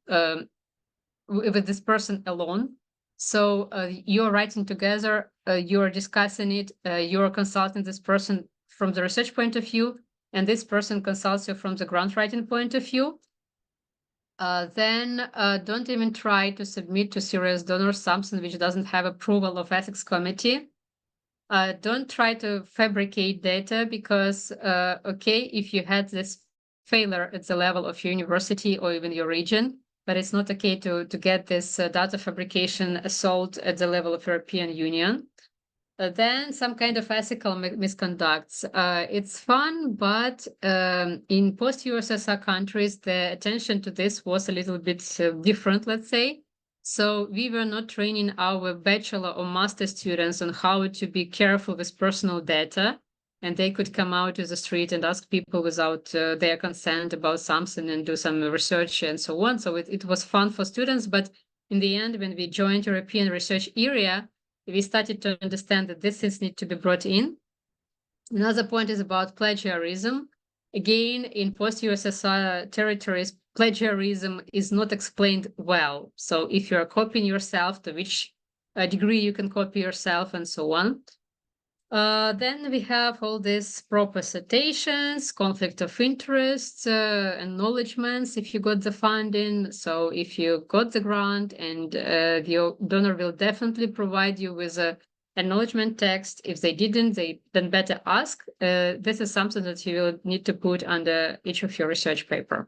with this person alone. So you're writing together, you're discussing it, you're consulting this person from the research point of view, and this person consults you from the grant writing point of view. Then don't even try to submit to serious donors something which doesn't have approval of ethics committee. Don't try to fabricate data because, okay, if you had this failure at the level of your university or even your region, but it's not okay to get this data fabrication assault at the level of European Union. Then some kind of ethical misconducts. It's fun, but in post-USSR countries, the attention to this was a little bit different, let's say. So we were not training our bachelor or master students on how to be careful with personal data. And they could come out to the street and ask people without their consent about something and do some research and so on. So it was fun for students. But in the end, when we joined European research area, we started to understand that these things need to be brought in. Another point is about plagiarism. Again, in post-USSR territories, plagiarism is not explained well. So if you're copying yourself, to which degree you can copy yourself and so on. Then we have all these proper citations, conflict of interest, acknowledgements if you got the funding. So if you got the grant and your donor will definitely provide you with a acknowledgement text. If they didn't, they then better ask. This is something that you will need to put under each of your research paper.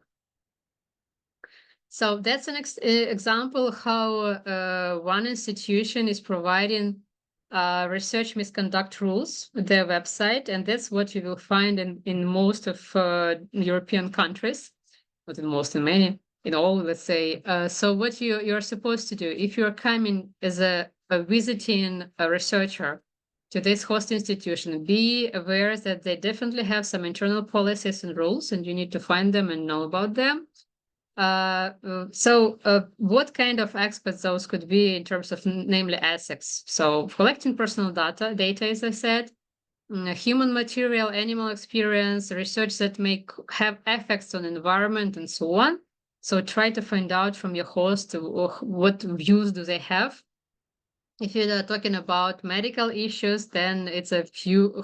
So that's an example how one institution is providing research misconduct rules, their website, and that's what you will find in most of European countries, not in most, in many, in all, let's say. So what you're supposed to do, if you're coming as a visiting researcher to this host institution, be aware that they definitely have some internal policies and rules, and you need to find them and know about them. So what kind of experts those could be in terms of namely ethics? So collecting personal data, as I said, human material, animal experience, research that may have effects on environment and so on. So try to find out from your host what views do they have. If you're talking about medical issues, then it's a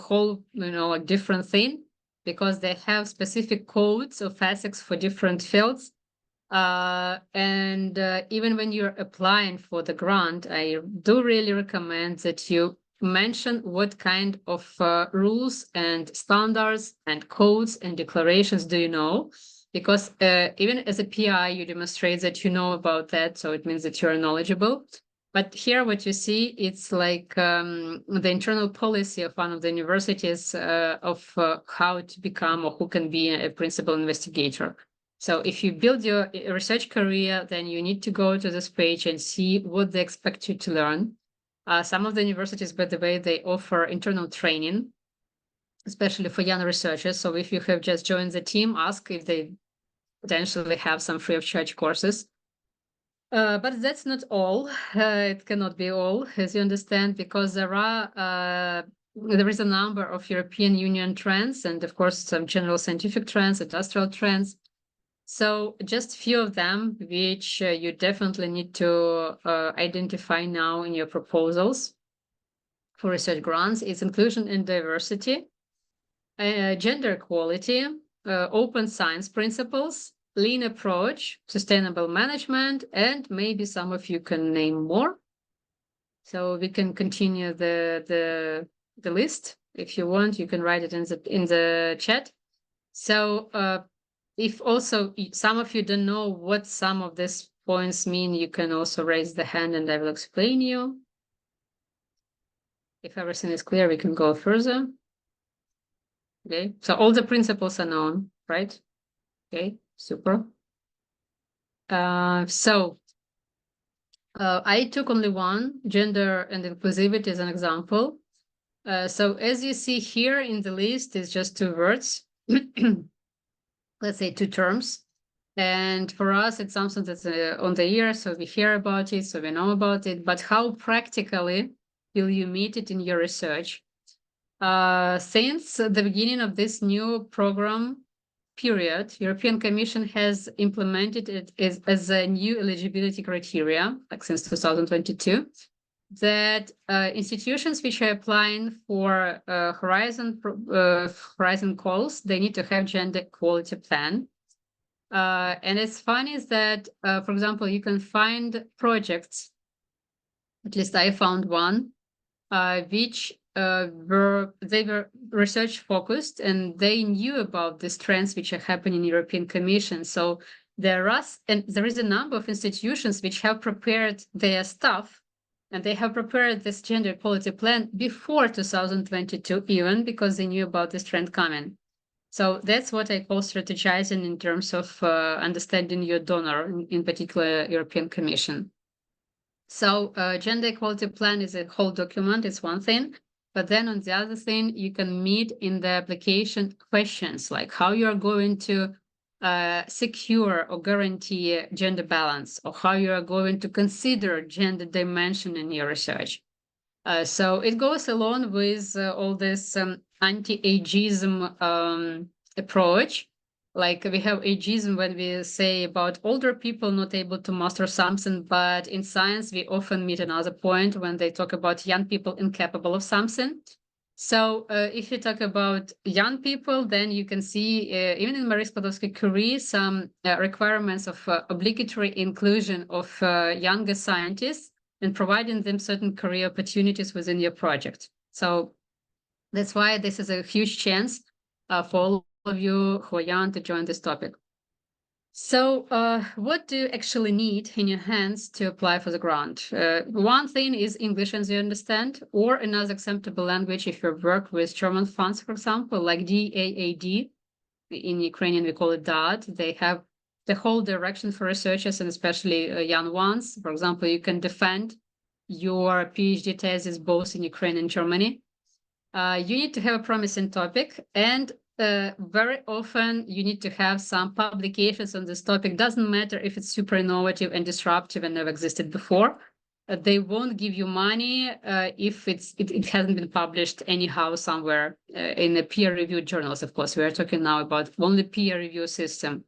whole, a different thing because they have specific codes of ethics for different fields. And even when you're applying for the grant, I do really recommend that you mention what kind of rules and standards and codes and declarations do you know, because even as a PI, you demonstrate that you know about that, so it means that you're knowledgeable. But here what you see, it's like the internal policy of one of the universities of how to become or who can be a principal investigator. So if you build your research career, then you need to go to this page and see what they expect you to learn. Some of the universities, by the way, they offer internal training, especially for young researchers. So if you have just joined the team, ask if they potentially have some free of charge courses. But that's not all. It cannot be all, as you understand, because there is a number of European Union trends and, of course, some general scientific trends, industrial trends. So just a few of them, which you definitely need to identify now in your proposals for research grants, is inclusion and diversity, gender equality, open science principles, lean approach, sustainable management, and maybe some of you can name more. So we can continue the list. If you want, you can write it in the chat. So if also some of you don't know what some of these points mean, you can also raise the hand and I will explain you. If everything is clear, we can go further. Okay, so all the principles are known, right? Okay, super. I took only one, gender and inclusivity, as an example. So as you see here in the list, it's just 2 words. Let's say 2 terms. And for us, it's something that's on the ear, so we hear about it, so we know about it. But how practically will you meet it in your research? Since the beginning of this new program period, European Commission has implemented it as a new eligibility criteria, like since 2022, that institutions which are applying for Horizon calls, they need to have gender equality plan. And it's funny is that, for example, you can find projects, at least I found one, which were research focused and they knew about these trends which are happening in European Commission. So there is a number of institutions which have prepared their stuff and they have prepared this gender equality plan before 2022 even, because they knew about this trend coming. So that's what I call strategizing in terms of understanding your donor, in particular European Commission. So gender equality plan is a whole document, it's one thing. But then on the other thing, you can meet in the application questions, like how you're going to secure or guarantee gender balance, or how you are going to consider gender dimension in your research. So it goes along with all this anti-ageism approach. Like we have ageism when we say about older people not able to master something, but in science, we often meet another point when they talk about young people incapable of something. So if you talk about young people, then you can see, even in Marie Skłodowskiej-Curie, some requirements of obligatory inclusion of younger scientists and providing them certain career opportunities within your project. So that's why this is a huge chance for all of you who are young to join this topic. So what do you actually need in your hands to apply for the grant? One thing is English, as you understand, or another acceptable language if you work with German funds, for example, like DAAD. In Ukrainian, we call it DAD. They have the whole direction for researchers and especially young ones. For example, you can defend your PhD thesis both in Ukraine and Germany. You need to have a promising topic, and very often you need to have some publications on this topic. Doesn't matter if it's super innovative and disruptive and never existed before. They won't give you money if it hasn't been published anyhow somewhere in a peer-reviewed journals. Of course, we are talking now about only peer review system.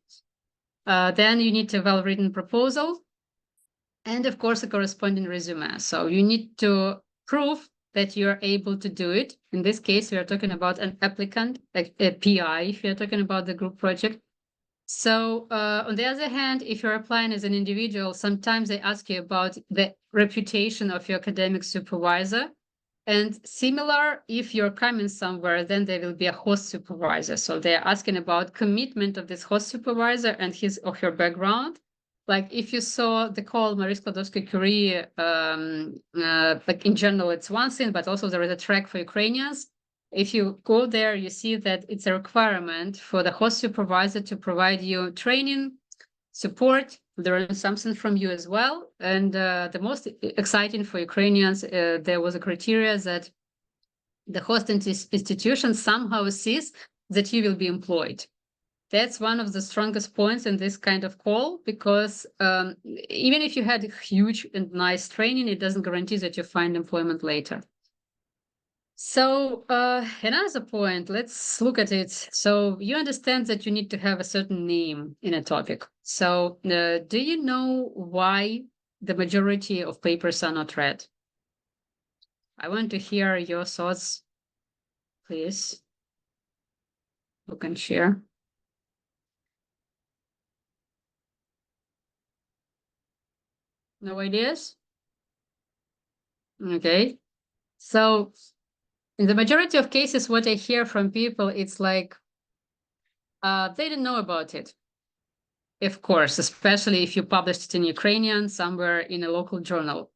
Then you need a well-written proposal, and of course a corresponding resume. So you need to prove that you're able to do it. In this case, we are talking about an applicant, like a PI, if you're talking about the group project. So on the other hand, if you're applying as an individual, sometimes they ask you about the reputation of your academic supervisor. And similar, if you're coming somewhere, then there will be a host supervisor. So they're asking about commitment of this host supervisor and his or her background. Like if you saw the call Marie Skłodowska-Curie, like in general, it's one thing, but also there is a track for Ukrainians. If you go there, you see that it's a requirement for the host supervisor to provide you training, support, learn something from you as well. And the most exciting for Ukrainians, there was a criteria that the host institution somehow sees that you will be employed. That's one of the strongest points in this kind of call, because even if you had huge and nice training, it doesn't guarantee that you find employment later. So another point, let's look at it. So you understand that you need to have a certain name in a topic. So do you know why the majority of papers are not read? I want to hear your thoughts, please. You can share. No ideas? Okay. So in the majority of cases, what I hear from people, it's like they didn't know about it. Of course, especially if you published it in Ukrainian somewhere in a local journal.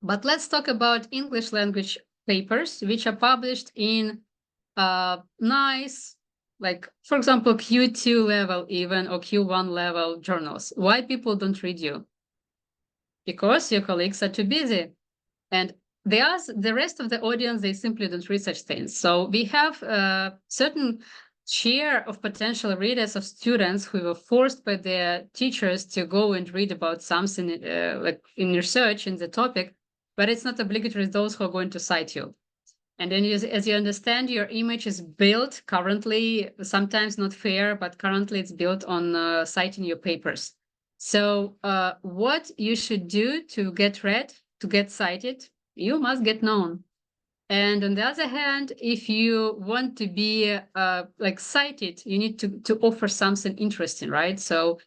But let's talk about English language papers, which are published in nice, like, for example, Q2 level even, or Q1 level journals. Why people don't read you? Because your colleagues are too busy. And the rest of the audience, they simply don't read such things. So we have a certain share of potential readers of students who were forced by their teachers to go and read about something like in research in the topic, but it's not obligatory those who are going to cite you. And then as you understand, your image is built currently, sometimes not fair, but currently it's built on citing your papers. So what you should do to get read, to get cited, you must get known. And on the other hand, if you want to be like cited, you need to offer something interesting, right? So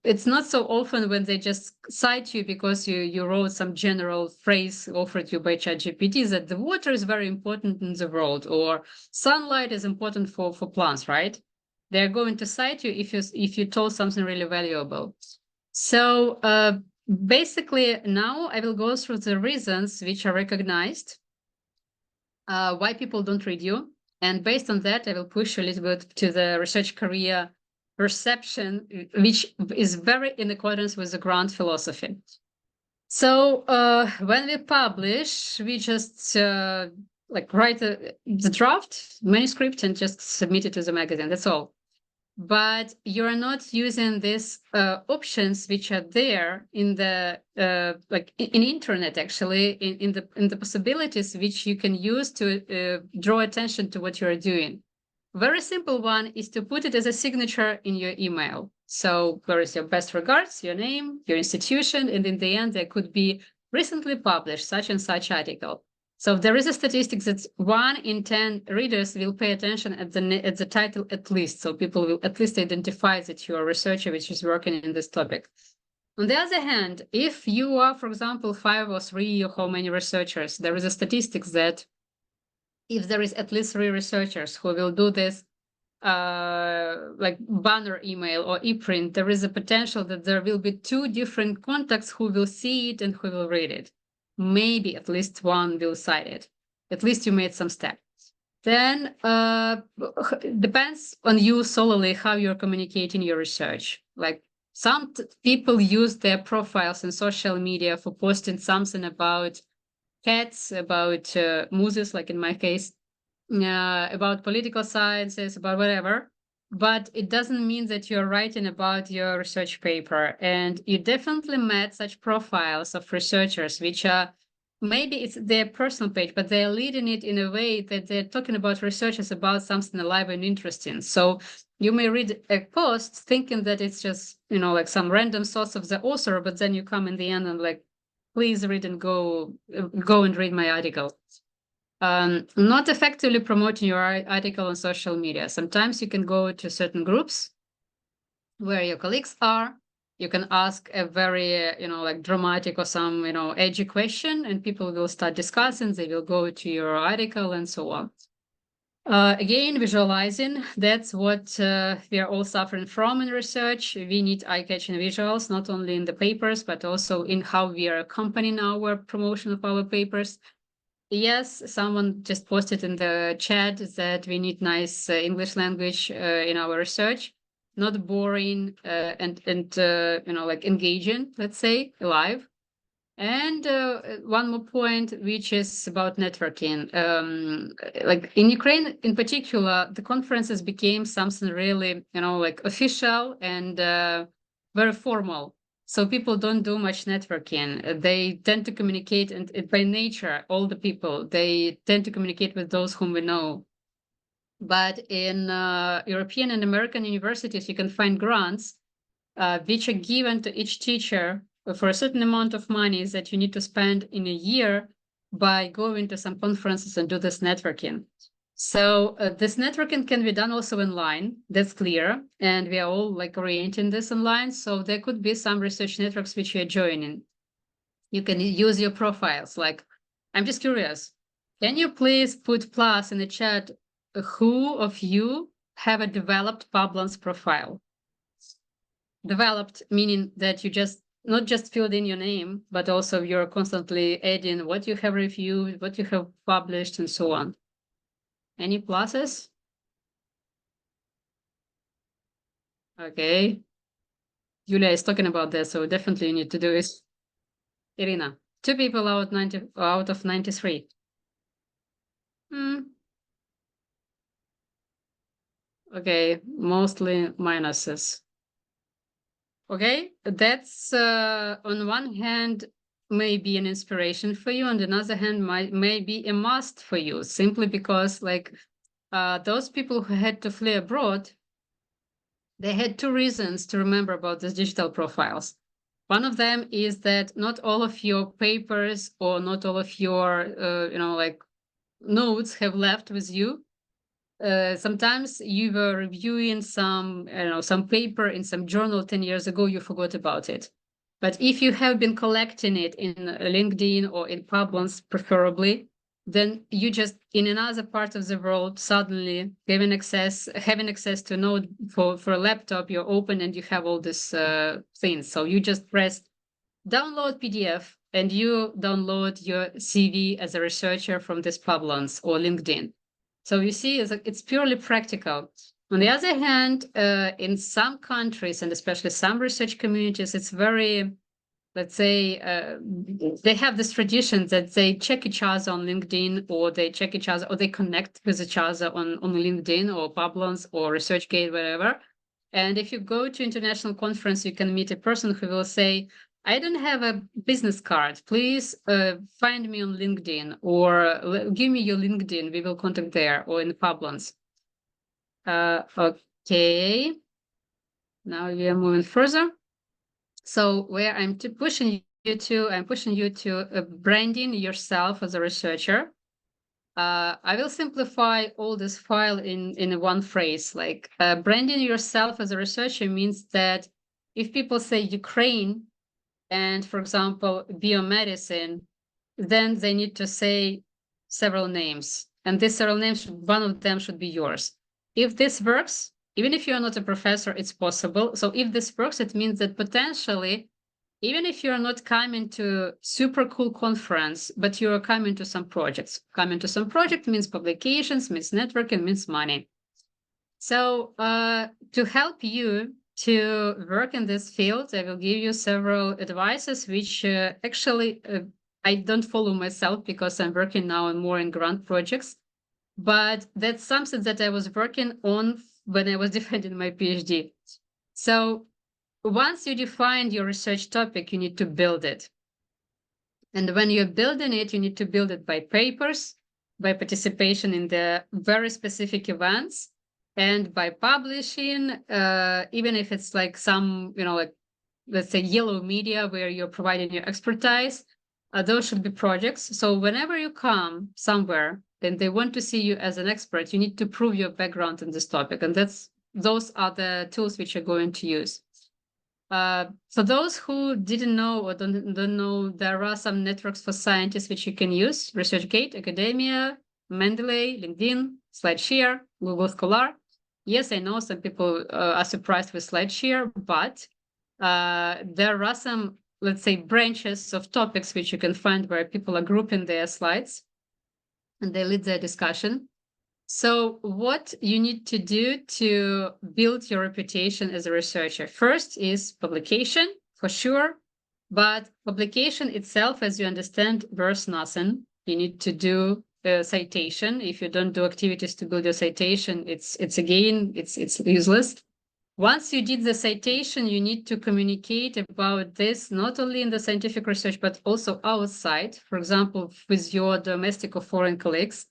it's not so often when they just cite you because you wrote some general phrase offered you by ChatGPT that the water is very important in the world, or sunlight is important for plants, right? They're going to cite you if you told something really valuable. So basically now I will go through the reasons which are recognized why people don't read you. And based on that, I will push a little bit to the research career perception, which is very in accordance with the grant philosophy. So when we publish, we just like write the draft manuscript and just submit it to the magazine. That's all. But you're not using these options which are there in the like in internet, actually in the possibilities which you can use to draw attention to what you're doing. Very simple one is to put it as a signature in your email. So where is your best regards, your name, your institution, and in the end there could be recently published such and such article. So there is a statistic that 1 in 10 readers will pay attention at the title at least. So people will at least identify that you're a researcher which is working in this topic. On the other hand, if you are, for example, 5 or 3 or how many researchers, there is a statistic that if there is at least 3 researchers who will do this like banner email or e-print, there is a potential that there will be 2 different contacts who will see it and who will read it. Maybe at least one will cite it. At least you made some steps. Then depends on you solely how you're communicating your research. Like some people use their profiles in social media for posting something about cats, about mooses, like in my case, about political sciences, about whatever. But it doesn't mean that you're writing about your research paper. And you definitely met such profiles of researchers, which are, maybe it's their personal page, but they're leading it in a way that they're talking about researchers about something alive and interesting. So you may read a post thinking that it's just, like some random source of the author, but then you come in the end and like, please read and go and read my article. Not effectively promoting your article on social media. Sometimes you can go to certain groups where your colleagues are. You can ask a very, like dramatic or some, edgy question, and people will start discussing. They will go to your article and so on. Again, visualizing, that's what we are all suffering from in research. We need eye-catching visuals, not only in the papers, but also in how we are accompanying our promotion of our papers. Yes, someone just posted in the chat that we need nice English language in our research, not boring and like engaging, let's say, live. And one more point, which is about networking. Like in Ukraine in particular, the conferences became something really, like official and very formal. So people don't do much networking. They tend to communicate, and by nature, all the people, they tend to communicate with those whom we know. But in European and American universities, you can find grants which are given to each teacher for a certain amount of money that you need to spend in a year by going to some conferences and do this networking. So this networking can be done also online, that's clear. And we are all like orienting this online. So there could be some research networks which you're joining. You can use your profiles. Like, I'm just curious, can you please put plus in the chat who of you have a developed Pablans profile? Developed meaning that you just not just filled in your name, but also you're constantly adding what you have reviewed, what you have published, and so on. Any pluses? Okay. Julia is talking about that, so definitely you need to do it. Irina, 2 people out of 93. Okay, mostly minuses. Okay, that's on one hand may be an inspiration for you, on the other hand may be a must for you, simply because like those people who had to flee abroad, they had 2 reasons to remember about these digital profiles. One of them is that not all of your papers or not all of your like notes have left with you. Sometimes you were reviewing some paper in some journal 10 years ago, you forgot about it. But if you have been collecting it in LinkedIn or in Pablans, preferably, then you just in another part of the world suddenly having access to node for a laptop, you're open and you have all these things. So you just press download PDF and you download your CV as a researcher from this Pablans or LinkedIn. So you see, it's purely practical. On the other hand, in some countries, and especially some research communities, it's very, let's say, they have this tradition that they check each other on LinkedIn, or they check each other, or they connect with each other on LinkedIn or Pablans or ResearchGate, whatever. And if you go to international conference, you can meet a person who will say, I don't have a business card. Please find me on LinkedIn or give me your LinkedIn. We will contact there or in Pablans. Okay. Now we are moving further. So where I'm pushing you to branding yourself as a researcher. I will simplify all this file in one phrase. Like branding yourself as a researcher means that if people say Ukraine, and for example, biomedicine, then they need to say several names. And these several names, one of them should be yours. If this works, even if you're not a professor, it's possible. So if this works, it means that potentially, even if you're not coming to super cool conference, but you're coming to some projects. Coming to some project means publications, means networking, means money. So to help you to work in this field, I will give you several advices, which actually I don't follow myself because I'm working now on more in grant projects. But that's something that I was working on when I was defending my PhD. So once you define your research topic, you need to build it. And when you're building it, you need to build it by papers, by participation in the very specific events, and by publishing, even if it's like some, like, let's say yellow media where you're providing your expertise, those should be projects. So whenever you come somewhere and they want to see you as an expert, you need to prove your background in this topic. And that's those are the tools which you're going to use. For those who didn't know or don't know, there are some networks for scientists which you can use: ResearchGate, Academia, Mendeley, LinkedIn, SlideShare, Google Scholar. Yes, I know some people are surprised with SlideShare, but there are some, let's say, branches of topics which you can find where people are grouping their slides and they lead their discussion. So what you need to do to build your reputation as a researcher? First is publication, for sure, but publication itself, as you understand, worth nothing. You need to do a citation. If you don't do activities to build your citation, it's useless. Once you did the citation, you need to communicate about this, not only in the scientific research, but also outside, for example, with your domestic or foreign colleagues.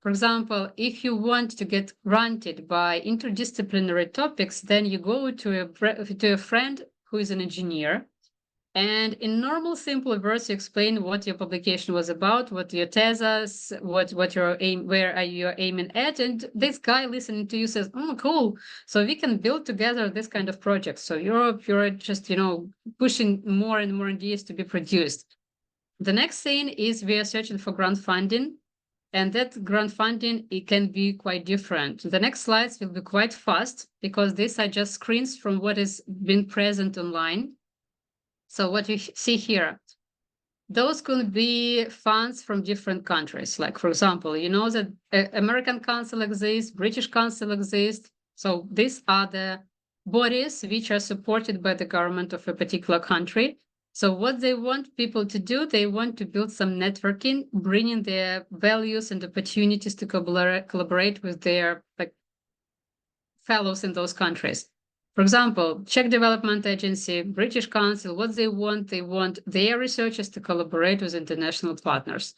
For example, if you want to get granted by interdisciplinary topics, then you go to a friend who is an engineer, and in normal, simple words, you explain what your publication was about, what your thesis, what your aim, where are you aiming at, and this guy listening to you says, "Oh, cool! So we can build together this kind of project." So you're just pushing more and more ideas to be produced. The next thing is we are searching for grant funding. And that grant funding, it can be quite different. The next slides will be quite fast because these are just screens from what is being present online. So what you see here, those could be funds from different countries. Like, for example, you know that American Council exists, British Council exists. So these are the bodies which are supported by the government of a particular country. So what they want people to do, they want to build some networking, bringing their values and opportunities to collaborate with their fellows in those countries. For example, Czech Development Agency, British Council, what they want their researchers to collaborate with international partners.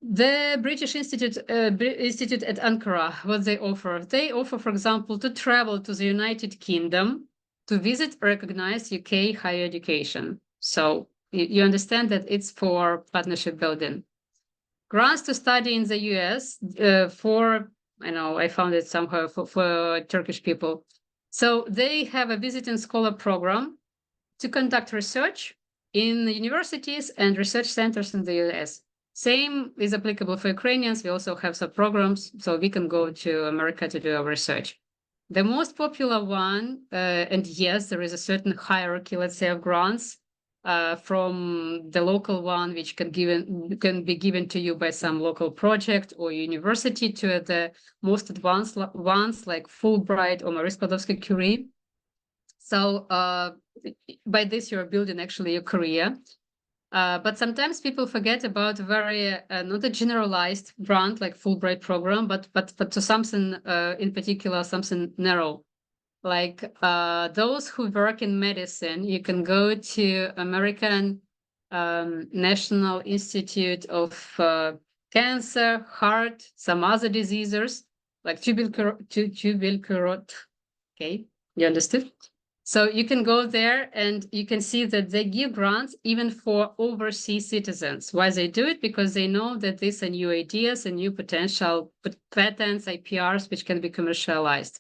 The British Institute at Ankara, what they offer? They offer, for example, to travel to the United Kingdom to visit recognized UK higher education. So you understand that it's for partnership building. Grants to study in the US I found it somehow for Turkish people. So they have a visiting scholar program to conduct research in universities and research centers in the US. Same is applicable for Ukrainians. We also have some programs, so we can go to America to do our research. The most popular one, and yes, there is a certain hierarchy, let's say, of grants, from the local one, which can be given to you by some local project or university, to the most advanced ones like Fulbright or Marie Skłodowska-Curie. So by this, you're building actually your career. But sometimes people forget about very not a generalized grant like Fulbright program, but to something in particular, something narrow. Like those who work in medicine, you can go to American National Institute of Cancer, Heart, some other diseases like tuberculosis. Okay, you understood? So you can go there and you can see that they give grants even for overseas citizens. Why they do it? Because they know that these are new ideas and new potential patents, IPRs, which can be commercialized.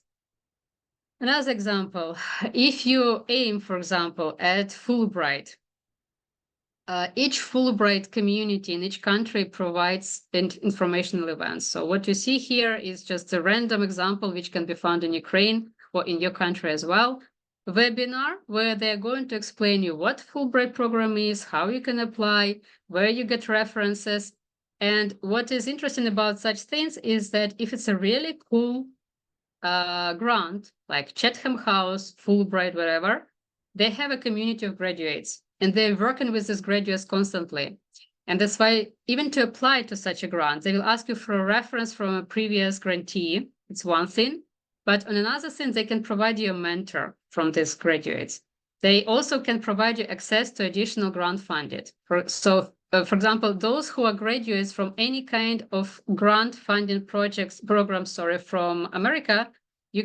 Another example, if you aim, for example, at Fulbright, each Fulbright community in each country provides informational events. So what you see here is just a random example, which can be found in Ukraine or in your country as well. Webinar where they're going to explain you what Fulbright program is, how you can apply, where you get references. And what is interesting about such things is that if it's a really cool grant, like Chatham House, Fulbright, whatever, they have a community of graduates and they're working with these graduates constantly. And that's why even to apply to such a grant, they will ask you for a reference from a previous grantee. It's one thing. But on another thing, they can provide you a mentor from these graduates. They also can provide you access to additional grant funded. For example, those who are graduates from any kind of grant funding programs from America, you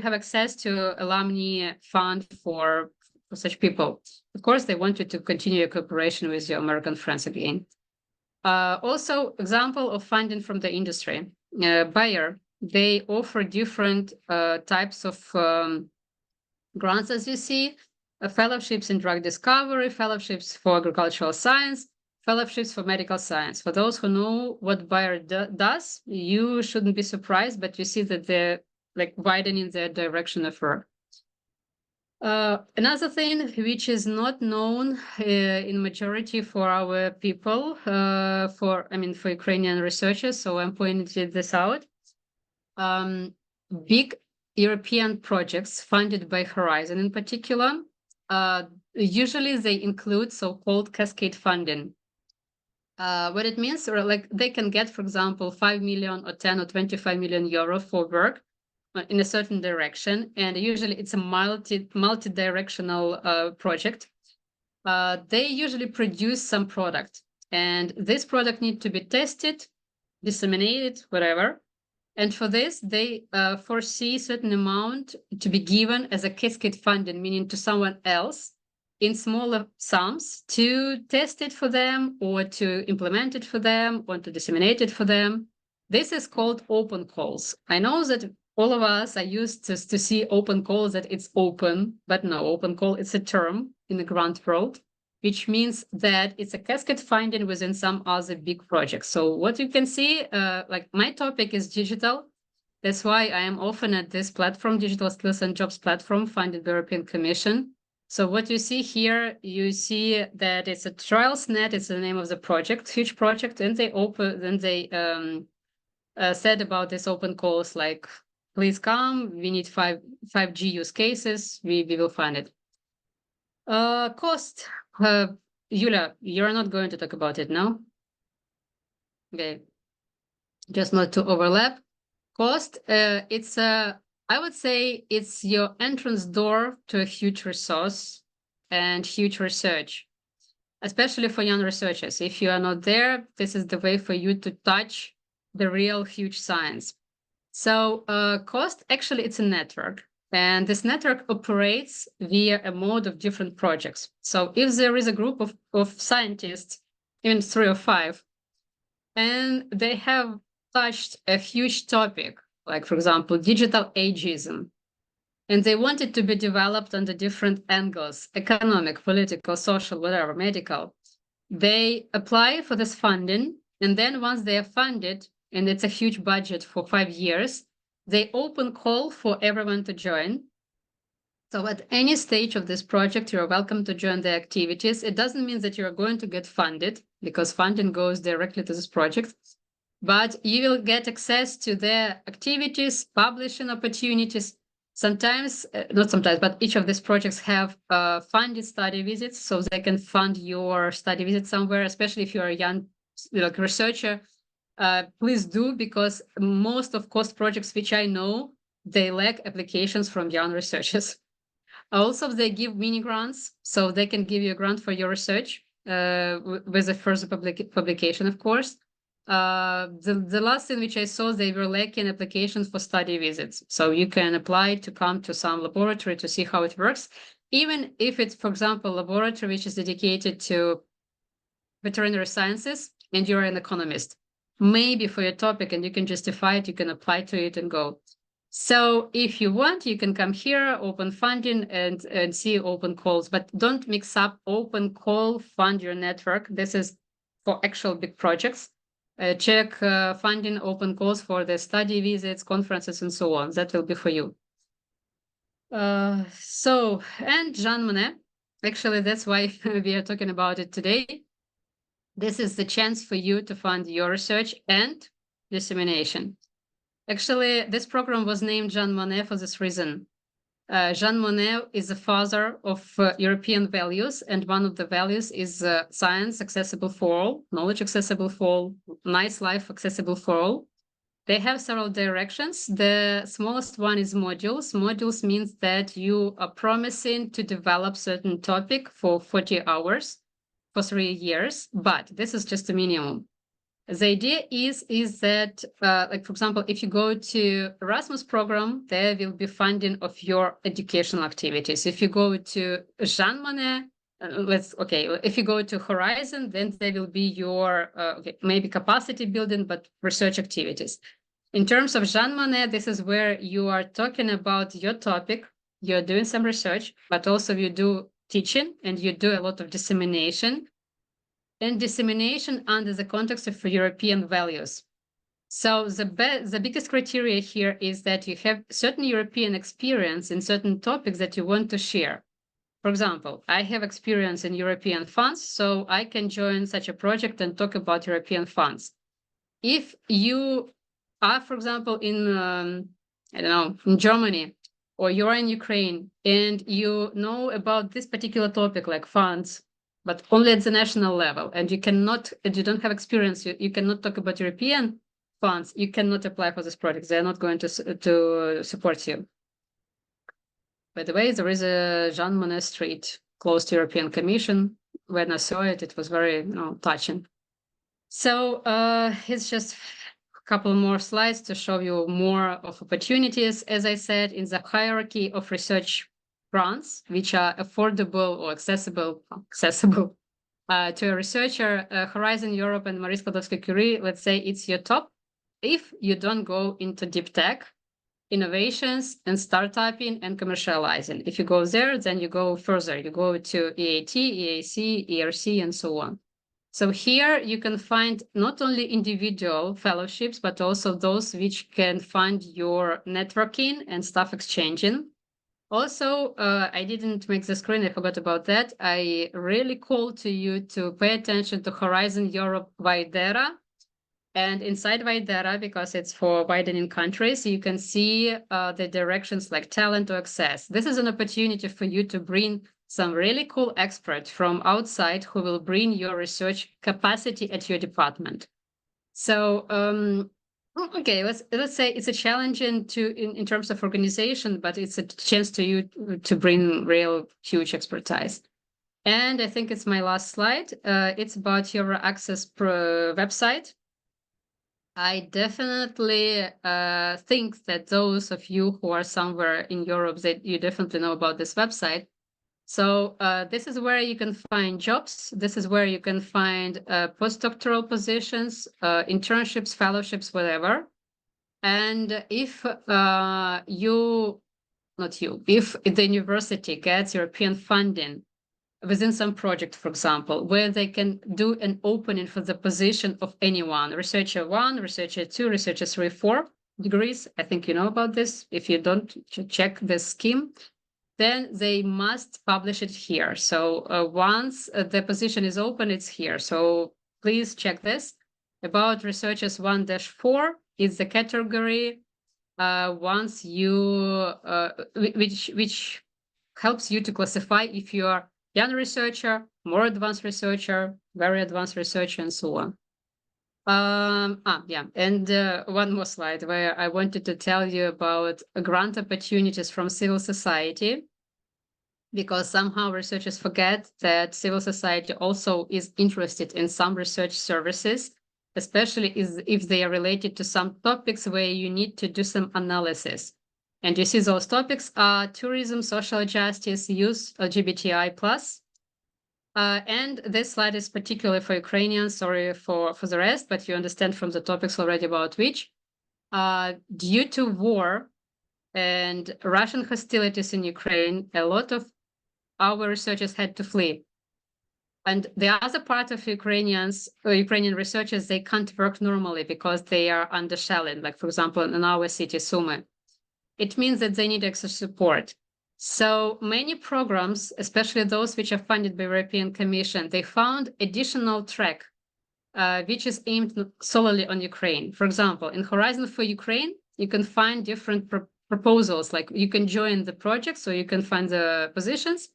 have access to alumni fund for such people. Of course, they want you to continue your cooperation with your American friends again. Also, example of funding from the industry. Bayer they offer different types of grants, as you see, fellowships in drug discovery, fellowships for agricultural science, fellowships for medical science. For those who know what Bayer does, you shouldn't be surprised, but you see that they're like widening their direction of work. Another thing which is not known in majority for our people, for Ukrainian researchers, so I'm pointing this out. Big European projects funded by Horizon in particular, usually they include so-called cascade funding. What it means, or like they can get, for example, 5 million or 10 or 25 million euro for work in a certain direction, and usually it's a multi-directional project. They usually produce some product, and this product needs to be tested, disseminated, whatever. And for this, they foresee a certain amount to be given as a cascade funding, meaning to someone else in smaller sums to test it for them or to implement it for them or to disseminate it for them. This is called open calls. I know that all of us are used to see open calls, that it's open, but no, open call, it's a term in the grant world, which means that it's a cascade funding within some other big projects. So what you can see, like my topic is digital. That's why I am often at this platform, Digital Skills and Jobs platform, funded by the European Commission. So what you see here, you see that it's a TrialsNet, it's the name of the project, huge project, and they said about this open calls like, please come, we need 5G use cases, we will fund it. Cost, Yulia, you're not going to talk about it now? Okay, just not to overlap. Cost, it's I would say it's your entrance door to a huge resource and huge research, especially for young researchers. If you are not there, this is the way for you to touch the real huge science. So cost, actually, it's a network. And this network operates via a mode of different projects. So if there is a group of scientists, even 3 or 5, and they have touched a huge topic, like, for example, digital ageism, and they want it to be developed under different angles, economic, political, social, whatever, medical, they apply for this funding. And then once they are funded, and it's a huge budget for 5 years, they open call for everyone to join. So at any stage of this project, you're welcome to join the activities. It doesn't mean that you're going to get funded, because funding goes directly to this project, but you will get access to their activities, publishing opportunities. Sometimes, not sometimes, but each of these projects have funded study visits, so they can fund your study visit somewhere, especially if you're a young researcher. Please do, because most of cost projects which I know, they lack applications from young researchers. Also, they give mini grants, so they can give you a grant for your research with the first publication, of course. The last thing which I saw, they were lacking applications for study visits. So you can apply to come to some laboratory to see how it works. Even if it's, for example, a laboratory which is dedicated to veterinary sciences and you're an economist, maybe for your topic and you can justify it, you can apply to it and go. So if you want, you can come here, open funding and see open calls, but don't mix up open call, fund your network. This is for actual big projects. Check funding open calls for the study visits, conferences, and so on. That will be for you. And Jean Monnet, actually, that's why we are talking about it today. This is the chance for you to fund your research and dissemination. Actually, this program was named Jean Monnet for this reason. Jean Monnet is the father of European values, and one of the values is science accessible for all, knowledge accessible for all, nice life accessible for all. They have several directions. The smallest one is modules. Modules means that you are promising to develop certain topic for 40 hours for 3 years, but this is just a minimum. The idea is that, like, for example, if you go to Erasmus program, there will be funding of your educational activities. If you go to Jean Monnet, if you go to Horizon, then there will be your, maybe capacity building, but research activities. In terms of Jean Monnet, this is where you are talking about your topic, you're doing some research, but also you do teaching and you do a lot of dissemination, and dissemination under the context of European values. So the biggest criteria here is that you have certain European experience in certain topics that you want to share. For example, I have experience in European funds, so I can join such a project and talk about European funds. If you are, for example, in, I don't know, in Germany, or you're in Ukraine, and you know about this particular topic, like funds, but only at the national level, and you don't have experience, you cannot talk about European funds, you cannot apply for this project. They're not going to support you. By the way, there is a Jean Monnet Street close to European Commission. When I saw it, it was very touching. So it's just a couple more slides to show you more of opportunities. As I said, in the hierarchy of research grants, which are affordable or accessible to a researcher, Horizon Europe and Marie Skłodowska-Curie, let's say it's your top if you don't go into deep tech, innovations and startupping and commercializing. If you go there, then you go further. You go to EAT, EAC, ERC, and so on. So here you can find not only individual fellowships, but also those which can fund your networking and staff exchanging. Also, I didn't make the screen, I forgot about that. I really call to you to pay attention to Horizon Europe Videra. And inside Videra, because it's for widening countries, you can see the directions like talent or access. This is an opportunity for you to bring some really cool experts from outside who will bring your research capacity at your department. So, okay, let's say it's a challenge in terms of organization, but it's a chance to you to bring real huge expertise. And I think it's my last slide. It's about your Access website. I definitely think that those of you who are somewhere in Europe, that you definitely know about this website. So this is where you can find jobs. This is where you can find postdoctoral positions, internships, fellowships, whatever. And if if the university gets European funding within some project, for example, where they can do an opening for the position of anyone, researcher 1, researcher 2, researcher 3, 4 degrees. I think you know about this. If you don't, check this scheme. Then they must publish it here. So once the position is open, it's here. So please check this. About researchers 1-4 is the category once you which helps you to classify if you are young researcher, more advanced researcher, very advanced researcher, and so on. And one more slide where I wanted to tell you about grant opportunities from civil society, because somehow researchers forget that civil society also is interested in some research services, especially if they are related to some topics where you need to do some analysis. And you see those topics are tourism, social justice, youth, LGBTI+. And this slide is particularly for Ukrainians, sorry for the rest, but you understand from the topics already about which. Due to war and Russian hostilities in Ukraine, a lot of our researchers had to flee. And the other part of Ukrainian researchers, they can't work normally because they are under shelling, like, for example, in our city, Sumy. It means that they need extra support. So many programs, especially those which are funded by European Commission, they found additional track, which is aimed solely on Ukraine. For example, in Horizon for Ukraine, you can find different proposals, like you can join the project, so you can find the positions.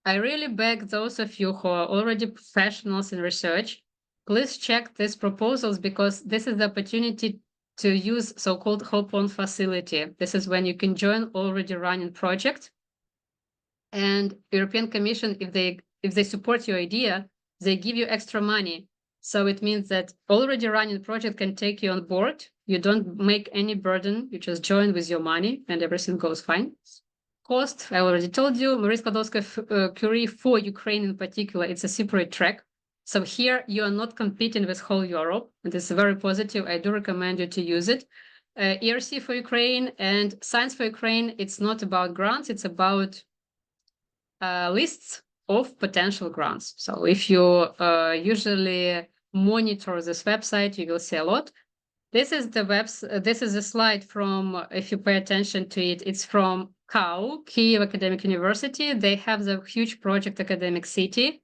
I really beg those of you who are already professionals in research, please check these proposals, because this is the opportunity to use so-called Hope-on facility. This is when you can join already running project. And European Commission, if they support your idea, they give you extra money. So it means that already running project can take you on board. You don't make any burden. You just join with your money and everything goes fine. Cost, I already told you, Marie Skłodowska-Curie for Ukraine in particular, it's a separate track. So here you are not competing with whole Europe. And this is very positive. I do recommend you to use it. ERC for Ukraine and Science for Ukraine, it's not about grants, it's about lists of potential grants. So if you usually monitor this website, you will see a lot. This is the this is a slide from, if you pay attention to it, it's from KAU, Kyiv Academic University. They have the huge project Academic City,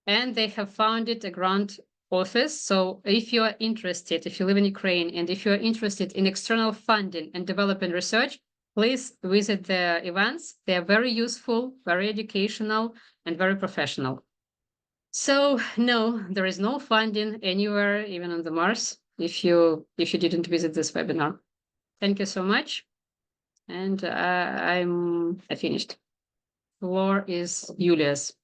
and they have founded a grant office. So if you are interested, if you live in Ukraine, and if you are interested in external funding and development research, please visit their events. They are very useful, very educational, and very professional. So no, there is no funding anywhere, even on the Mars, if you didn't visit this webinar. Thank you so much. And I finished. Floor is Julia's.